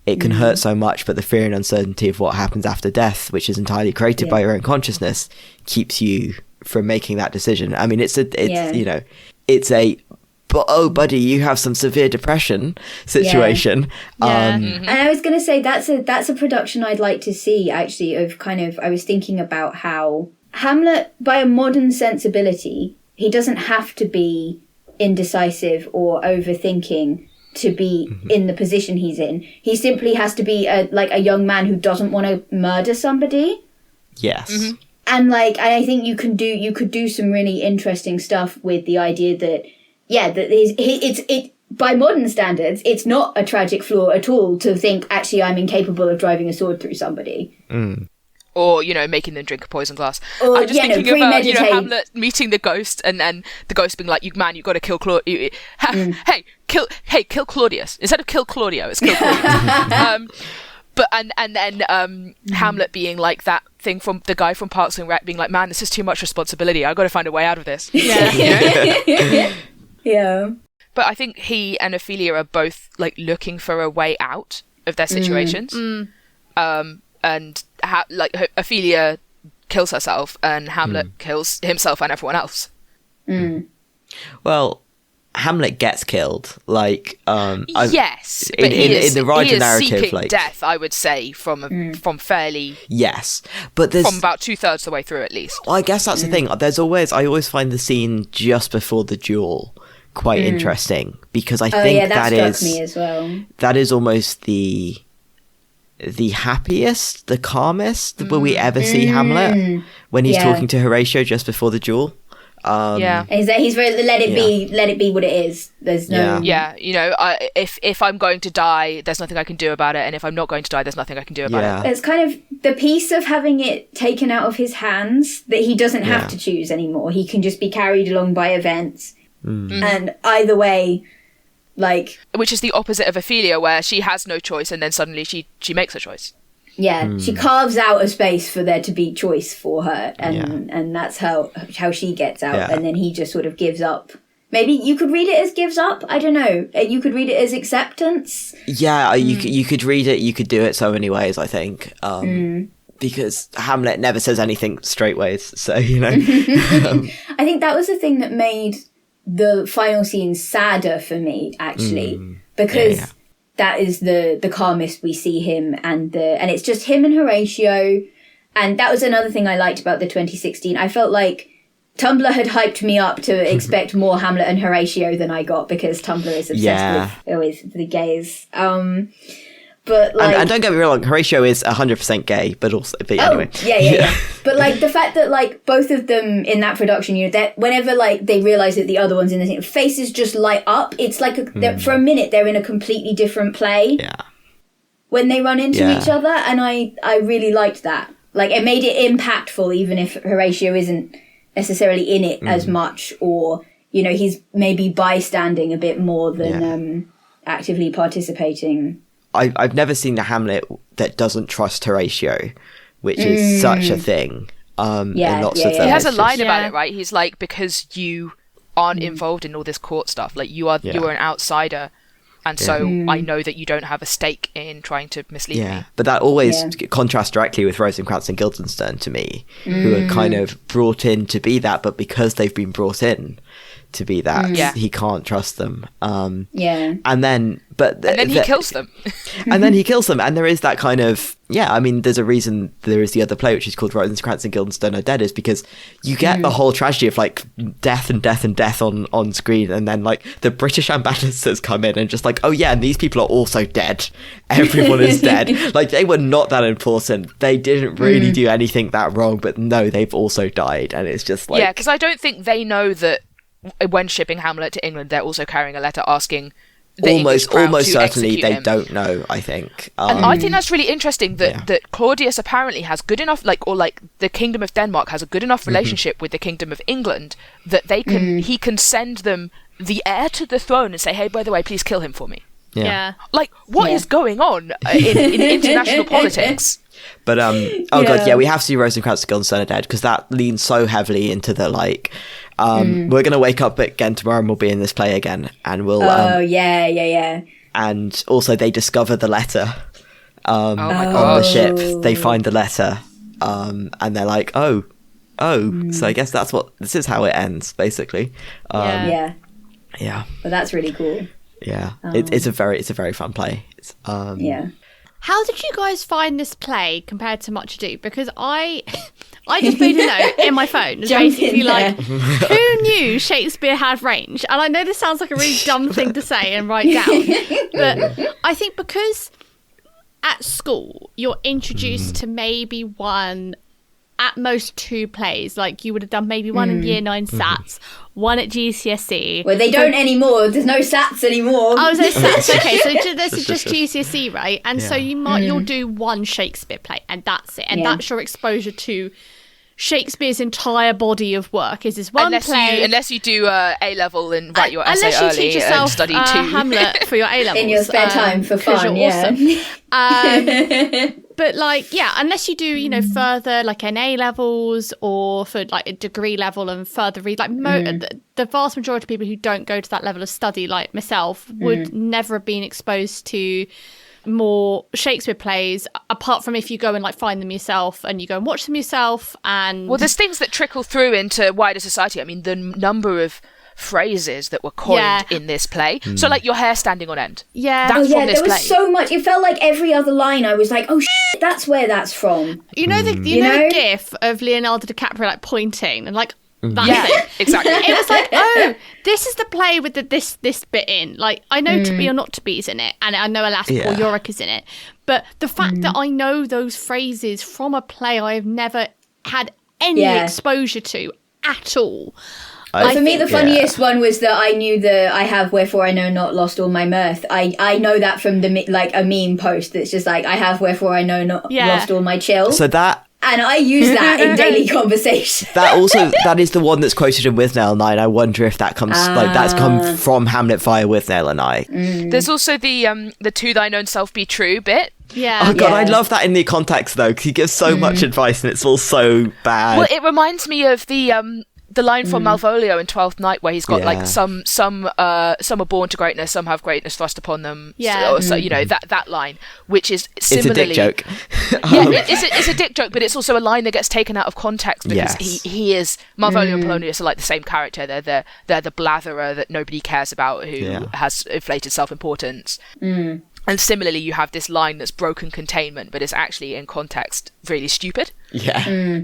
it can hurt so much, but the fear and uncertainty of what happens after death, which is entirely created by your own consciousness, keeps you from making that decision. I mean, it's a oh buddy, you have some severe depression situation. And I was going to say that's a production I'd like to see, actually, of kind of, I was thinking about how Hamlet, by a modern sensibility, he doesn't have to be indecisive or overthinking to be in the position he's in. He simply has to be a young man who doesn't want to murder somebody. Yes. And like, I think you could do some really interesting stuff with the idea that it's by modern standards, it's not a tragic flaw at all to think, actually, I'm incapable of driving a sword through somebody. Or, making them drink a poison glass. Or, I'm just thinking about, Hamlet meeting the ghost and then the ghost being like, you got to kill Claudius. Hey, kill Claudius. Instead of kill Claudio, it's kill Claudius. But then Hamlet being like that thing from the guy from Parks and Rec being like, man, this is too much responsibility. I've got to find a way out of this. Yeah. But I think he and Ophelia are both like looking for a way out of their situations. And Ophelia kills herself and Hamlet kills himself and everyone else. Well, Hamlet gets killed. Like, yes, but in the writer narrative, seeking like death, I would say from fairly but there's from about 2/3 the way through at least. Well, I guess that's the thing. I always find the scene just before the duel quite interesting, because I think that struck me as well. That is almost the happiest, the calmest will we ever see Hamlet when he's talking to Horatio just before the duel. He's very let it be what it is. There's no if I'm going to die, there's nothing I can do about it, and if I'm not going to die, there's nothing I can do about it. It's kind of the piece of having it taken out of his hands, that he doesn't have to choose anymore. He can just be carried along by events, and either way, like, which is the opposite of Ophelia, where she has no choice and then suddenly she makes a choice. She carves out a space for there to be choice for her, and that's how she gets out, and then he just sort of gives up. Maybe you could read it as gives up. I don't know. You could read it as acceptance. Yeah, you could read it. You could do it so many ways, I think, because Hamlet never says anything straight ways. So I think that was the thing that made the final scene sadder for me, actually, because. That is the calmest we see him, and it's just him and Horatio. And that was another thing I liked about the 2016. I felt like Tumblr had hyped me up to expect more Hamlet and Horatio than I got, because Tumblr is obsessed with the gays. But like, and don't get me wrong, Horatio is 100% gay, but anyway. Yeah. But like the fact that like both of them in that production, that whenever like they realize that the other one's in the thing, faces just light up. It's like for a minute they're in a completely different play. Yeah. When they run into each other, and I really liked that. Like, it made it impactful, even if Horatio isn't necessarily in it as much, or he's maybe bystanding a bit more than actively participating. I've never seen the Hamlet that doesn't trust Horatio, which is such a thing. In lots of them. He has a line about it, right? He's like, because you aren't involved in all this court stuff, like you are an outsider, and so I know that you don't have a stake in trying to mislead me. But that always contrasts directly with Rosencrantz and Guildenstern to me, who are kind of brought in to be that, but because they've been brought in to be that, he can't trust them. And then he kills them. And then he kills them. And there is that kind of, there's a reason there is the other play, which is called Rosencrantz and Guildenstern Are Dead, is because you get the whole tragedy of like death and death and death on screen. And then like the British ambassadors come in and just like, oh yeah, and these people are also dead. Everyone is dead. Like, they were not that important. They didn't really do anything that wrong, but no, they've also died. And it's just like... Yeah, because I don't think they know that when shipping Hamlet to England, they're also carrying a letter asking almost certainly they him. don't know, I think. And I think that's really interesting that Claudius apparently has good enough, the Kingdom of Denmark has a good enough relationship with the Kingdom of England that he can send them the heir to the throne and say, hey, by the way, please kill him for me. Yeah. Like, what is going on in international politics? But god, we have to do Rosencrantz to Guildenstern are Dead because that leans so heavily into the we're gonna wake up again tomorrow and we'll be in this play again and we'll and also they discover the letter on the ship. They find the letter and they're like so I guess this is how it ends basically. Well, that's really cool. It's a very fun play. It's, How did you guys find this play compared to Much Ado? Because I just made a note in my phone. It's basically who knew Shakespeare had range? And I know this sounds like a really dumb thing to say and write down, but I think because at school you're introduced to maybe one, at most two plays. Like you would have done maybe one in Year 9 SATs, one at GCSE. Well, they don't anymore. There's no SATs anymore. Oh, there's SATs. Okay, so this is just GCSE, right? And so you'll do one Shakespeare play, and that's it. And that's your exposure to Shakespeare's entire body of work. Is this one play? Unless you do A level and write your essay unless you early teach yourself, and study Hamlet for your A levels in your spare time for fun. Awesome. But unless you do, further like an A levels or for like a degree level and further read, the vast majority of people who don't go to that level of study, like myself, would never have been exposed to more Shakespeare plays, apart from if you go and find them yourself and you go and watch them yourself. And there's things that trickle through into wider society. I mean, the number of phrases that were coined in this play. So your hair standing on end. Yeah. That's from this there was so much. It felt like every other line I was like, oh shit, that's where that's from. You know the gif of Leonardo DiCaprio pointing and that's it. Exactly. It was like, oh, this is the play with this bit in. I know To Be or Not to Be's in it, and I know Alas Poor Yorick is in it. But the fact that I know those phrases from a play I have never had any exposure to at all. For me, the funniest one was that I knew I have, wherefore I know not lost all my mirth. I know that from a meme post that's just I have, wherefore I know not lost all my chill. So that... And I use that in daily conversation. That is the one that's quoted in Withnail and I. And I wonder if that comes that's come from Hamlet via Withnail and I. There's also the to thine own self be true bit. Yeah. Oh god, I love that in the context though, because he gives so much advice and it's all so bad. Well, it reminds me of the line from Malvolio in Twelfth Night, where he's got some are born to greatness, some have greatness thrust upon them. Yeah. So that line, which is similarly, it's a dick joke. It's a dick joke, but it's also a line that gets taken out of context because he is Malvolio and Polonius are the same character. They're the blatherer that nobody cares about who has inflated self-importance. And similarly, you have this line that's broken containment, but it's actually in context really stupid. Yeah.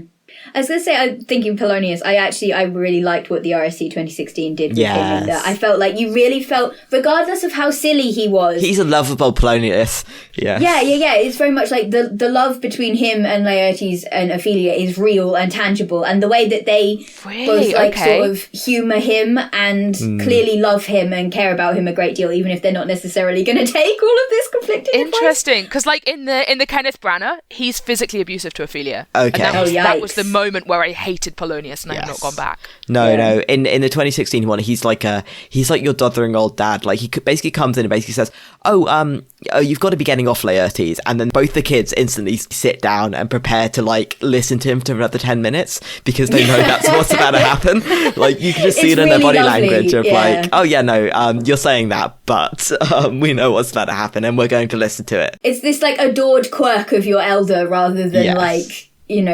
I was going to say, I'm thinking Polonius, I really liked what the RSC 2016 did with him in that. I felt like you really felt, regardless of how silly he was... He's a lovable Polonius. Yeah. Yeah. It's very much like the love between him and Laertes and Ophelia is real and tangible. And the way that they both sort of humour him and clearly love him and care about him a great deal, even if they're not necessarily going to take all of this conflicting advice. Interesting, because in the Kenneth Branagh, he's physically abusive to Ophelia. Okay. And that was the moment where I hated Polonius and I have not gone back. No. In the 2016 one, he's like your doddering old dad. He basically comes in and basically says, "Oh, you've got to be getting off Laertes," and then both the kids instantly sit down and prepare to listen to him for another 10 minutes because they know that's what's about to happen. You can just see it in their body language of "Oh yeah, no, you're saying that, but we know what's about to happen and we're going to listen to it." It's this adored quirk of your elder rather than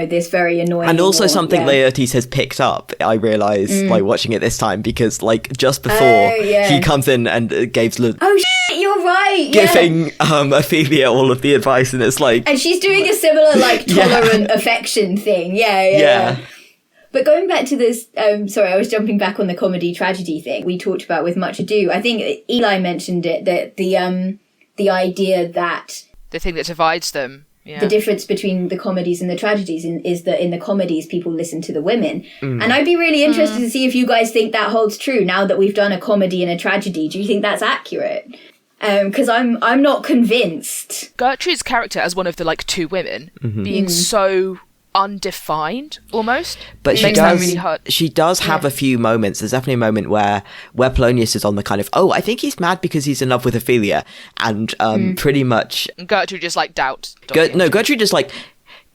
this very annoying... And also something Laertes has picked up, I realised, watching it this time, because, just before, he comes in and gives... Oh, shit, you're right! Giving Ophelia all of the advice, and it's And she's doing a similar, tolerant affection thing. Yeah. But going back to this... sorry, I was jumping back on the comedy-tragedy thing we talked about with Much Ado. I think Eli mentioned it, that the idea that... The thing that divides them the difference between the comedies and the tragedies is that in the comedies people listen to the women. And I'd be really interested to see if you guys think that holds true now that we've done a comedy and a tragedy. Do you think that's accurate? Because I'm not convinced. Gertrude's character as one of the like two women being so undefined almost, but makes that really hard. She does have a few moments. There's definitely a moment where Polonius is on the kind of, I think he's mad because he's in love with Ophelia, and pretty much Gertrude just like doubts. Gertrude just like,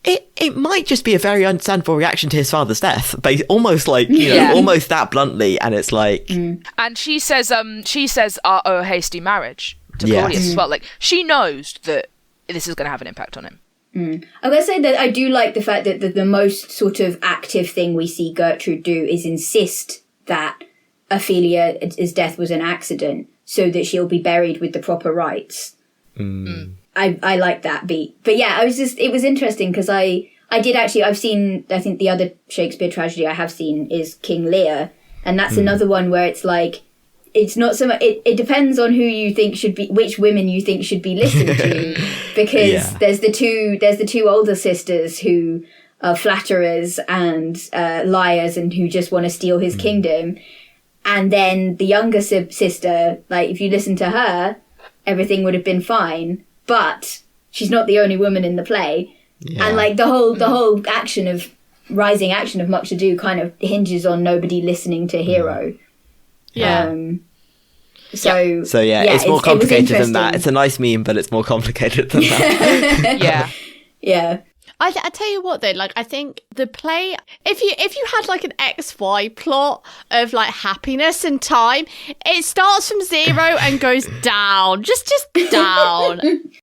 it might just be a very understandable reaction to his father's death, but almost like almost that bluntly, and it's like, and she says a hasty marriage to Claudius as well. Like she knows that this is going to have an impact on him. I'm going to say that I do like the fact that the most sort of active thing we see Gertrude do is insist that Ophelia's death was an accident so that she'll be buried with the proper rites. I like that beat. But yeah, it was interesting because I've seen, I think the other Shakespeare tragedy I have seen is King Lear. And that's another one where it's like, it's not so much, it depends on who you think should be, which women you think should be listened to, because there's the two older sisters who are flatterers and liars and who just want to steal his kingdom, and then the younger sister, like if you listen to her, everything would have been fine, but she's not the only woman in the play, and like the whole rising action of Much Ado kind of hinges on nobody listening to Hero. It's more complicated than that. It's a nice meme, but it's more complicated than that. I tell you what though, like I think the play, if you had like an XY plot of like happiness and time, it starts from 0 and goes down, just down.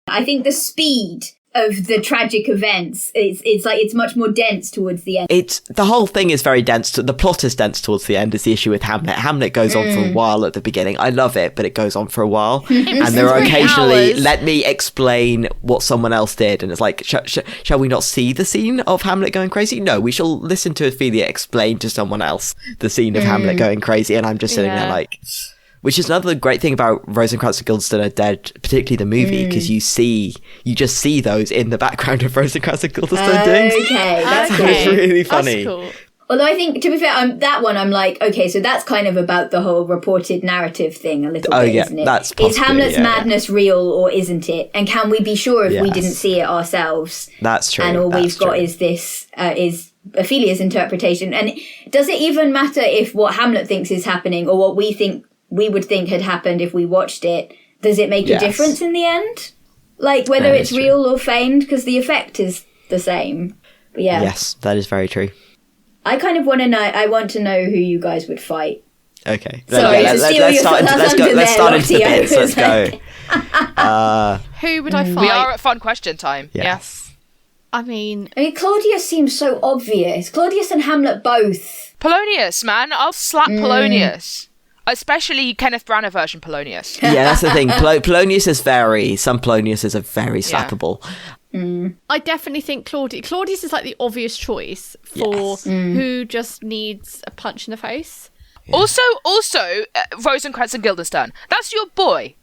I think the speed of the tragic events, it's much more dense towards the end. The whole thing is very dense. The plot is dense towards the end, is the issue with Hamlet. Hamlet goes on for a while at the beginning. I love it, but it goes on for a while. And there are occasionally, let me explain what someone else did. And it's like, shall we not see the scene of Hamlet going crazy? No, we shall listen to Ophelia explain to someone else the scene of Hamlet going crazy. And I'm just sitting there like... Which is another great thing about Rosencrantz and Guildenstern Are Dead, particularly the movie, because you just see those in the background of Rosencrantz and Guildenstern doing. Okay, that's cool. It's really funny. That's cool. Although I think, to be fair, that one I'm like, okay, so that's kind of about the whole reported narrative thing a little bit, isn't it? That's possibly, is Hamlet's madness real or isn't it? And can we be sure if we didn't see it ourselves? That's true. And all we've got is this, is Ophelia's interpretation. And does it even matter if what Hamlet thinks is happening or what we would think had happened if we watched it? Does it make a difference in the end? Like whether it's real or feigned, because the effect is the same. But yeah. Yes, that is very true. I kind of want to know. I want to know who you guys would fight. Okay. Sorry, let's start into the bits. Let's go. Who would I fight? We are at fun question time. Yes. I mean, Claudius seems so obvious. Claudius and Hamlet both. Polonius, man. I'll slap Polonius. Especially Kenneth Branagh version Polonius. Yeah, that's the thing. Polonius is some Poloniuses are very slappable. I definitely think Claudius is like the obvious choice for who just needs a punch in the face. Yeah. Also, Rosencrantz and Guildenstern. That's your boy.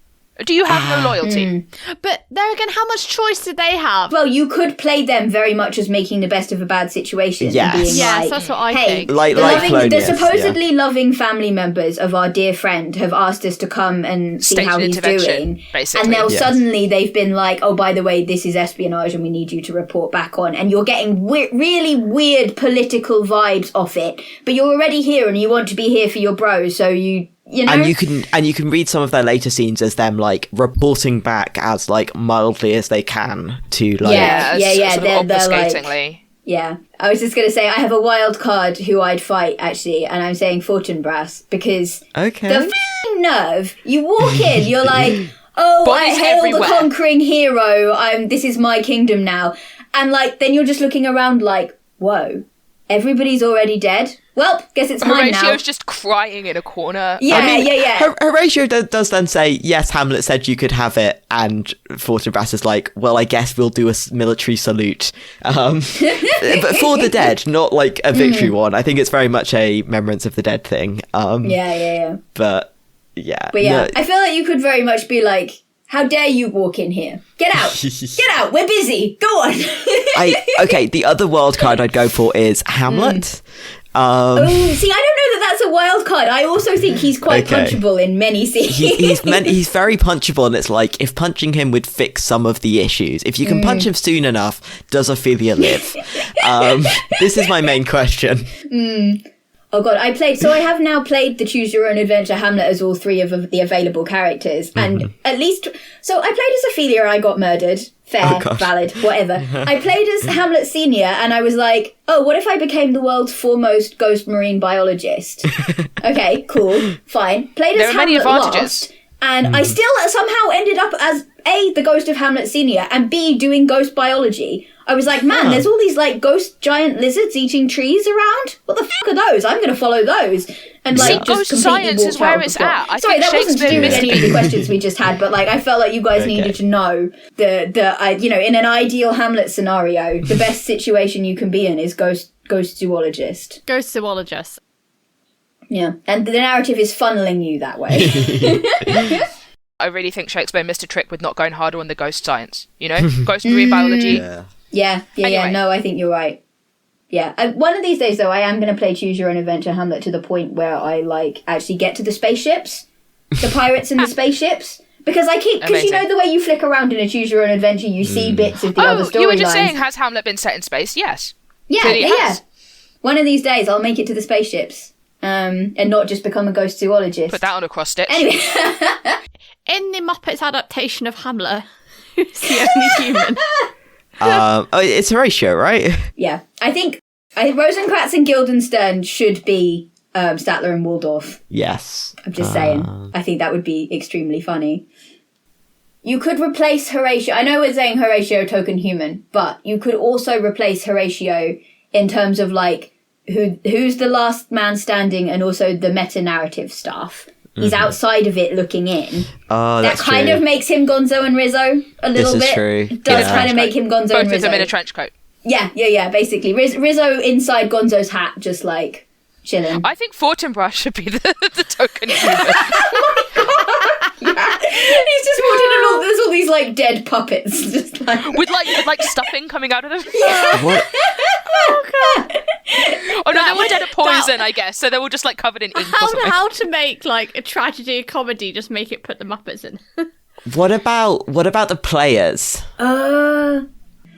Do you have no loyalty? But there again, how much choice did they have? Well, you could play them very much as making the best of a bad situation. Yes, and being like, that's what I think. The supposedly loving family members of our dear friend have asked us to come and see how he's doing. Basically. And now suddenly they've been like, oh, by the way, this is espionage and we need you to report back on. And you're getting really weird political vibes off it. But you're already here and you want to be here for your bros, so you know? And you can read some of their later scenes as them like reporting back as like mildly as they can to like they're obfuscatingly. Like, I was just gonna say I have a wild card who I'd fight actually, and I'm saying Fortinbras because the f***ing nerve. You walk in, you're like, oh, bodies I hail everywhere. the conquering hero. This is my kingdom now, and like then you're just looking around like, whoa, everybody's already dead. Well, guess it's mine now. Horatio's just crying in a corner. Horatio does then say, yes, Hamlet said you could have it, and Fortinbras is like, well, I guess we'll do a military salute. But for the dead, not like a victory one. I think it's very much a remembrance of the dead thing. But yeah. I feel like you could very much be like, How dare you walk in here? Get out. Get out. We're busy. Go on. Okay, the other wild card I'd go for is Hamlet. See, I don't know that that's a wild card. I also think he's quite punchable in many scenes. He's very punchable, and it's like, if punching him would fix some of the issues, if you can punch him soon enough, does Ophelia live? This is my main question. Oh god, I have now played the Choose Your Own Adventure Hamlet as all three of the available characters, and at least, so I played as Ophelia, I got murdered. Fair, valid, whatever. I played as Hamlet Senior, and I was like, oh, what if I became the world's foremost ghost marine biologist? Okay, cool, fine. Played as Hamlet Last, and I still somehow ended up as A, the ghost of Hamlet Senior, and B, doing ghost biology. I was like, man, there's all these like ghost giant lizards eating trees around. What the fuck are those? I'm going to follow those. And like, just ghost science is where it's at. Sorry, that wasn't to do with any of the questions we just had, but like, I felt like you guys needed to know in an ideal Hamlet scenario, the best situation you can be in is ghost zoologist. Ghost zoologist. Yeah, and the narrative is funneling you that way. I really think Shakespeare missed a trick with not going harder on the ghost science. Ghost marine biology. Yeah. No, I think you're right. Yeah. One of these days, though, I am going to play Choose Your Own Adventure Hamlet to the point where I, like, actually get to the spaceships. The pirates and the spaceships. Because you know the way you flick around in a Choose Your Own Adventure, you see bits of the other storylines. You were just saying, has Hamlet been set in space? Yes. Yeah. One of these days, I'll make it to the spaceships. And not just become a ghost zoologist. Put that on a cross stitch. Anyway. In the Muppets adaptation of Hamlet, who's the only human? It's Horatio, right? Yeah. I think Rosencrantz and Guildenstern should be Statler and Waldorf. Yes. I'm just saying. I think that would be extremely funny. You could replace Horatio. I know we're saying Horatio token human, but you could also replace Horatio in terms of like who's the last man standing and also the meta-narrative stuff. He's outside of it looking in. Oh, that kind of makes him Gonzo and Rizzo a little bit. This is true. It does kind of make him Gonzo and Rizzo. Both of them in a trench coat. Yeah, basically. Rizzo inside Gonzo's hat, just like chilling. I think Fortinbras should be the token human. Oh my god! Yeah. He's just walking and there's all these like dead puppets, just like with stuffing coming out of them. Yeah. What? Oh god! Oh no, they were dead of poison, I guess. So they were just like covered in ink. How to make like a tragedy, a comedy? Just make it put the Muppets in. What about the players?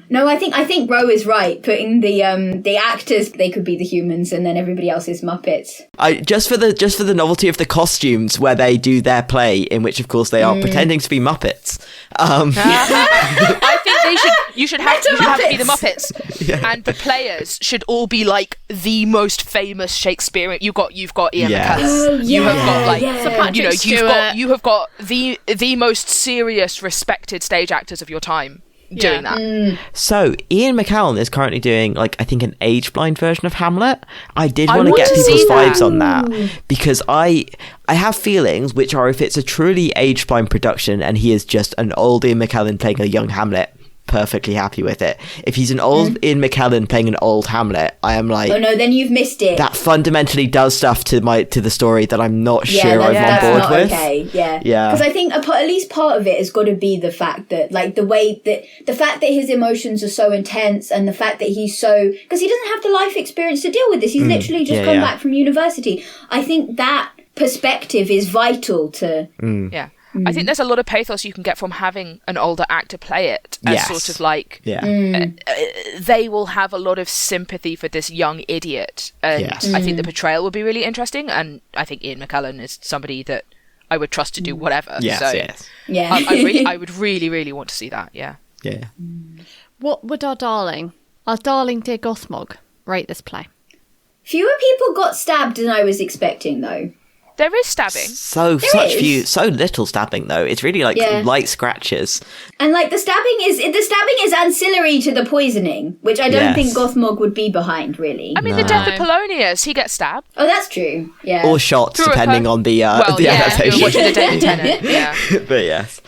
No, I think Ro is right. Putting the actors, they could be the humans, and then everybody else is Muppets. Just for the novelty of the costumes where they do their play, in which of course they are pretending to be Muppets. I think you should have to be the Muppets, and the players should all be like the most famous Shakespearean. You've got Ian McKellen. You have got the most serious, respected stage actors of your time doing that. So Ian McKellen is currently doing like I think an age blind version of Hamlet. I did want to get people's vibes on that because I have feelings which are if it's a truly age blind production and he is just an old Ian McKellen playing a young Hamlet, perfectly happy with it. If he's an old Ian McKellen playing an old Hamlet, I am like, oh no, then you've missed it. That fundamentally does stuff to the story that I'm not sure I'm on board with. Okay, yeah. Because I think at least part of it has got to be the fact that like the fact that his emotions are so intense and the fact that he's so, because he doesn't have the life experience to deal with this. He's literally just come back from university. I think that perspective is vital to. Yeah. I think there's a lot of pathos you can get from having an older actor play it as sort of like they will have a lot of sympathy for this young idiot, and I think the portrayal will be really interesting, and I think Ian McKellen is somebody that I would trust to do whatever. I would really, really want to see that. What would our darling dear Gothmog rate this play? Fewer people got stabbed than I was expecting, though. There is stabbing. So little stabbing though. It's really like light scratches. And like the stabbing is ancillary to the poisoning, which I don't think Gothmog would be behind really. I mean the death of Polonius, he gets stabbed. Oh, that's true. Yeah. Or shot, depending on the adaptation. You're watching the David Tennant. Yeah. But yes,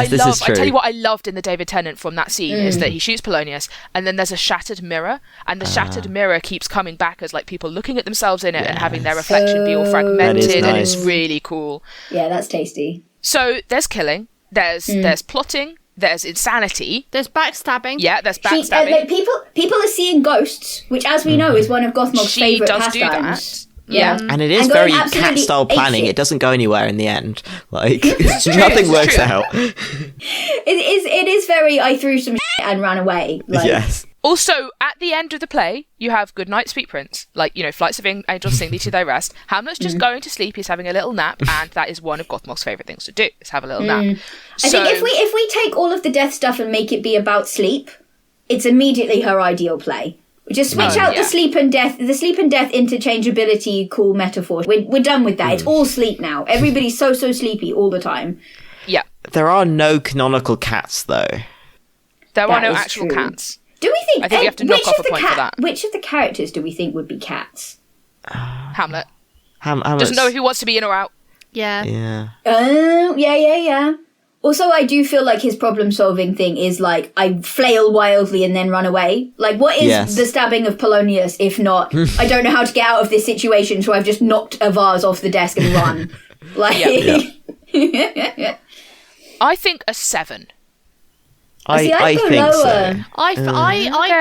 this is true. I tell you what I loved in the David Tennant from that scene is that he shoots Polonius and then there's a shattered mirror, and the shattered mirror keeps coming back as like people looking at themselves in it and having their reflection be all fragmented, and it's really cool. Yeah, that's tasty. So there's killing. there's plotting, there's insanity, there's backstabbing. Yeah, there's backstabbing. People are seeing ghosts, which, as we know, is one of Gothmog's favourite pastimes. Yeah, and it is very cat-style planning. It doesn't go anywhere in the end. Like nothing works out. It is very. I threw some shit and ran away. Like, yes. Also, at the end of the play, you have Good Night, Sweet Prince. Like, flights of angels sing thee to thy rest. Hamlet's just going to sleep. He's having a little nap, and that is one of Gothmog's favourite things to do, is have a little nap. I think if we take all of the death stuff and make it be about sleep, it's immediately her ideal play. Just switch out the sleep and death interchangeability, cool metaphor. We're done with that. It's all sleep now. Everybody's so sleepy all the time. Yeah. There are no canonical cats, though. There are no actual cats. Do we think? I think we have to knock off a point for that. Which of the characters do we think would be cats? Hamlet. Hamlet Doesn't know if he wants to be in or out. Yeah. Yeah. Oh, yeah. Also, I do feel like his problem-solving thing is, like, I flail wildly and then run away. Like, what is the stabbing of Polonius, if not, I don't know how to get out of this situation, so I've just knocked a vase off the desk and run. Like... Yeah. I think a 7. I think lower. so. I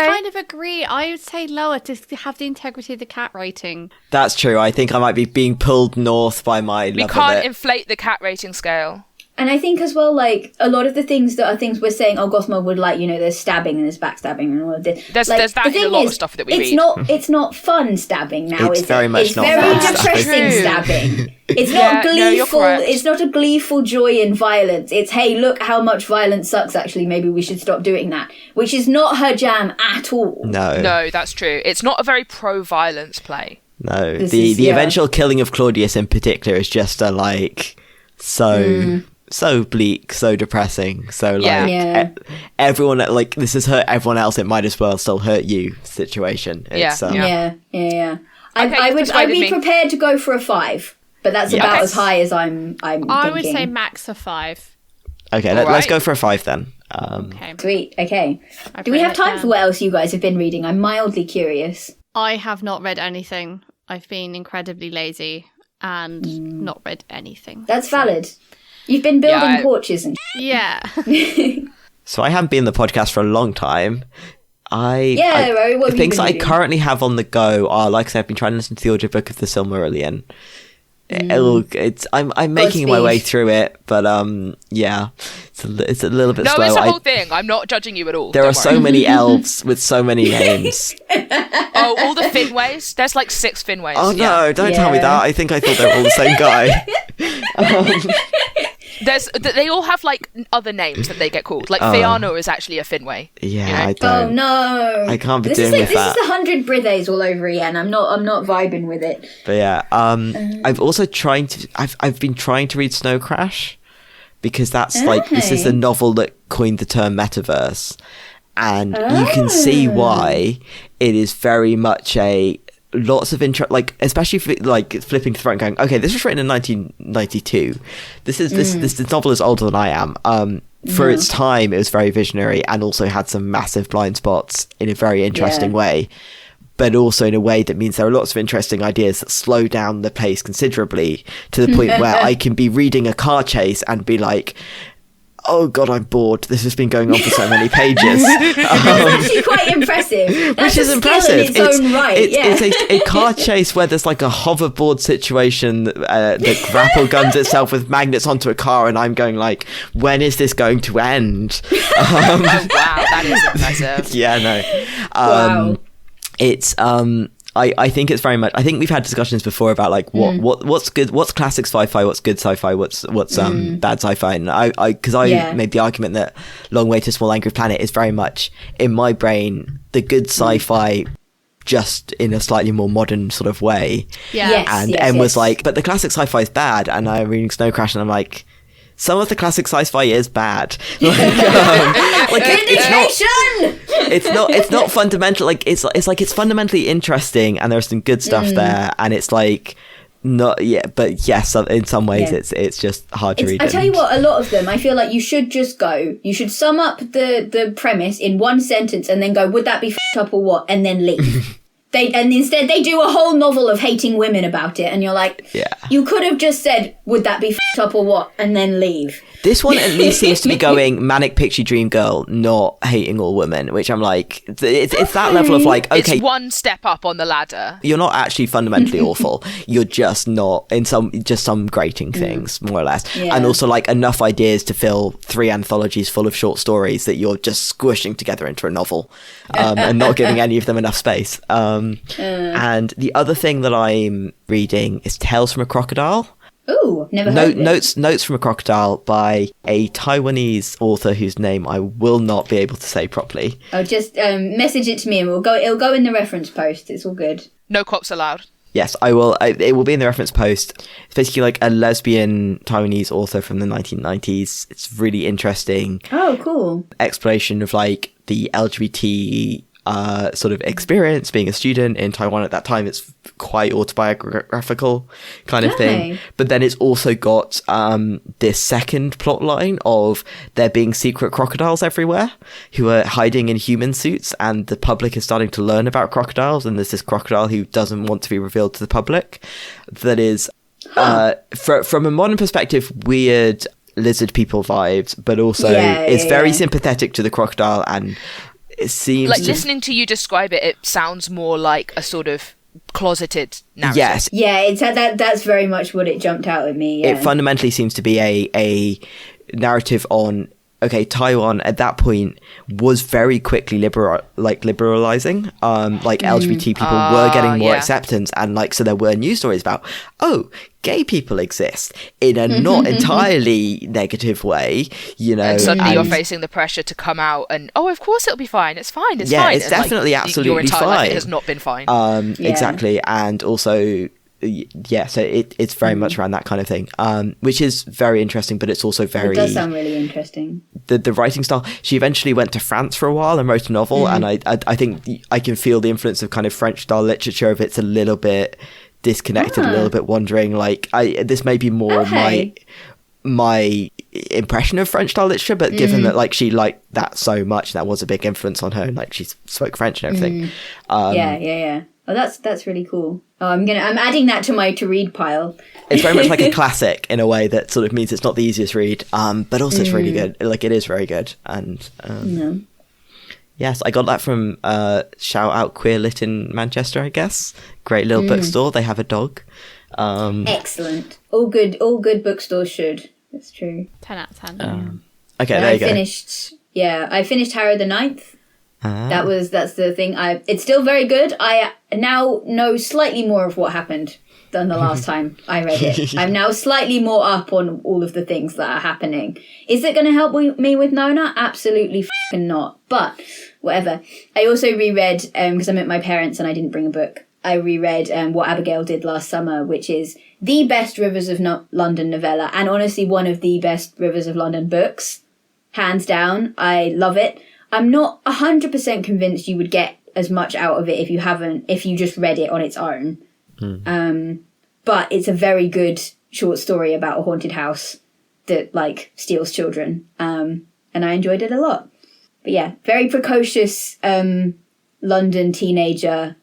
kind of agree. I would say lower to have the integrity of the cat rating. That's true. I think I might be being pulled north by my love of it. We can't inflate the cat rating scale. And I think as well, like, a lot of the things that are things we're saying, Gothmog would like, there's stabbing and there's backstabbing and all of this. There's that in a lot of stuff that we read. It's not fun stabbing now, it's is very it? much It's not very fun depressing stabbing. It's not gleeful. It's not a gleeful joy in violence. It's, hey, look how much violence sucks, actually. Maybe we should stop doing that. Which is not her jam at all. No, that's true. It's not a very pro-violence play. No, the eventual killing of Claudius in particular is just so bleak, so depressing, so everyone, like, this has hurt everyone else, it might as well still hurt you situation. It's, yeah. Okay, I'd be prepared to go for a 5, but that's about as high as I'm thinking. I would say max a 5. Okay, let's go for a 5 then. Okay. Sweet, okay. Do we have time for what else you guys have been reading? I'm mildly curious. I have not read anything. I've been incredibly lazy and not read anything. That's valid. You've been building porches and yeah. So I haven't been on the podcast for a long time. The things I currently have on the go are, like I said, I've been trying to listen to the audiobook of The Silmarillion. I'm making my way through it, but it's a little bit slow. No, it's the whole thing. I'm not judging you at all. There are so many elves with so many names. Oh, all the Finways? There's like 6 Finways. Oh no, don't tell me that. I thought they were all the same guy. They all have like other names that they get called. Like Fëanor is actually a Finway. Yeah, I don't. Oh no, I can't be doing with that. This is 100 Brithays all over again. I'm not vibing with it. But yeah, I've also I've been trying to read Snow Crash, because that's like, this is the novel that coined the term metaverse, and you can see why it is very much lots of interest, like, especially like flipping through and going, okay, this was written in 1992. This novel is older than I am. For its time, it was very visionary and also had some massive blind spots in a very interesting way, but also in a way that means there are lots of interesting ideas that slow down the pace considerably, to the point where I can be reading a car chase and be like, oh god, I'm bored. This has been going on for so many pages. It's actually quite impressive. That's which is impressive. In its own right. It's a car chase where there's like a hoverboard situation that grapple guns itself with magnets onto a car, and I'm going like, when is this going to end? Oh wow, that is impressive. Yeah, no. Wow. It's I think it's very much. I think we've had discussions before about like what's good, what's classic sci-fi, what's good sci-fi, what's bad sci-fi, and I made the argument that Long Way to a Small Angry Planet is very much in my brain the good sci-fi, just in a slightly more modern sort of way. Yeah. And was like, but the classic sci-fi is bad, and I'm reading Snow Crash and I'm like, some of the classic sci-fi is bad. It's not fundamental. Like it's fundamentally interesting, and there's some good stuff there, and it's like not but yes, in some ways it's just hard to read. I tell you what, a lot of them, I feel like you should sum up the premise in one sentence and then go, would that be f***ed up or what, and then leave. And instead they do a whole novel of hating women about it, and you're like, you could have just said, would that be f***ed up or what, and then leave. This one at least seems to be going manic pixie dream girl, not hating all women, which I'm like, it's that level of like, okay, it's one step up on the ladder. You're not actually fundamentally awful. You're just not in some grating things, more or less. Yeah. And also like enough ideas to fill 3 anthologies full of short stories that you're just squishing together into a novel, and not giving any of them enough space. And the other thing that I'm reading is Tales from a Crocodile. Ooh, never heard of it. Notes from a Crocodile by a Taiwanese author whose name I will not be able to say properly. Oh, just message it to me and it'll go in the reference post. It's all good. No cops allowed. Yes, I will. It will be in the reference post. It's basically like a lesbian Taiwanese author from the 1990s. It's really interesting. Oh, cool. Exploration of like the LGBT sort of experience being a student in Taiwan at that time. It's quite autobiographical kind of thing. But then it's also got this second plot line of there being secret crocodiles everywhere who are hiding in human suits, and the public is starting to learn about crocodiles, and there's this crocodile who doesn't want to be revealed to the public that is from a modern perspective weird lizard people vibes, but also is very sympathetic to the crocodile, and it seems like listening to you describe it, it sounds more like a sort of closeted narrative. Yes. Yeah, it's that's very much what it jumped out at me. Yeah. It fundamentally seems to be a narrative on, okay, Taiwan at that point was very quickly liberalizing. LGBT people were getting more acceptance, and like so there were news stories about, gay people exist in a not entirely negative way, you know. And suddenly you're facing the pressure to come out and, of course it'll be fine. It's fine. It's fine. It's definitely absolutely your entire fine. life it has not been fine. Exactly, and also. So it's very much around that kind of thing, which is very interesting, but it's also very... It does sound really interesting. The writing style. She eventually went to France for a while and wrote a novel, and I think I can feel the influence of kind of French style literature if it's a little bit disconnected, a little bit wandering. Like, this may be more my impression of French style literature, but given that like she liked that so much, that was a big influence on her, and like she spoke French and everything. Yeah. Oh, that's really cool. Oh, I'm adding that to my to read pile. It's very much like a classic in a way that sort of means it's not the easiest read, but also it's really good. Like, it is very good. And yes, I got that from shout out Queer Lit in Manchester, I guess. Great little bookstore. They have a dog. Excellent. All good bookstores should. That's true. 10 out of 10. Okay, and there you go. I finished Harrow the Ninth. That's the thing. It's still very good. I now know slightly more of what happened than the last time I read it. I'm now slightly more up on all of the things that are happening. Is it going to help me with Nona? Absolutely f***ing not. But whatever. I also reread, because I'm at my parents' and I didn't bring a book, I reread What Abigail Did Last Summer, which is the best Rivers of London novella, and honestly one of the best Rivers of London books. Hands down. I love it. I'm not 100% convinced you would get as much out of it if you just read it on its own. But it's a very good short story about a haunted house that like steals children. And I enjoyed it a lot. But yeah, very precocious London teenager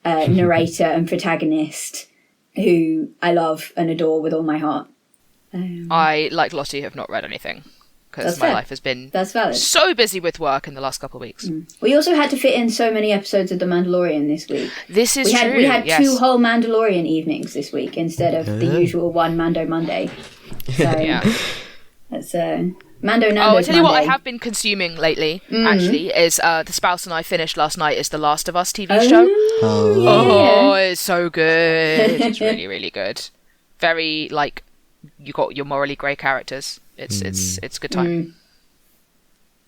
narrator and protagonist who I love and adore with all my heart. I, like Lottie, have not read anything. Because my life has been so busy with work in the last couple of weeks. We also had to fit in so many episodes of The Mandalorian this week. This is true. We had 2 whole Mandalorian evenings this week instead of the usual one Mando Monday. So that's Mando Nando's I'll tell you Monday. what I have been consuming lately, actually, is The Spouse and I finished last night is The Last of Us TV show. Oh, it's so good. It's really, really good. Very, like, you got your morally grey characters. It's a good time.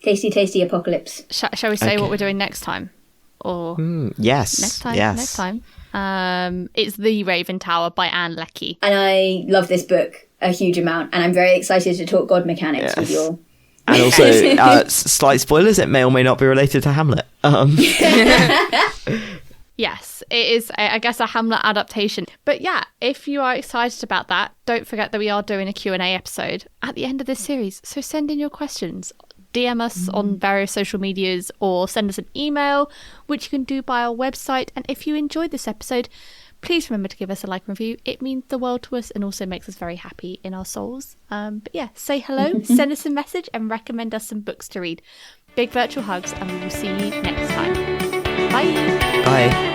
Tasty apocalypse. Shall we say what we're doing next time? Or yes. Next time. Yes. Next time. It's The Raven Tower by Anne Leckie. And I love this book a huge amount, and I'm very excited to talk God mechanics with you all. And also, slight spoilers, it may or may not be related to Hamlet. Yes, it is, I guess, a Hamlet adaptation. But yeah, if you are excited about that, don't forget that we are doing a Q&A episode at the end of this series. So send in your questions. DM us on various social medias or send us an email, which you can do by our website. And if you enjoyed this episode, please remember to give us a like and review. It means the world to us and also makes us very happy in our souls. But yeah, say hello, send us a message, and recommend us some books to read. Big virtual hugs, and we will see you next time. Bye. Bye.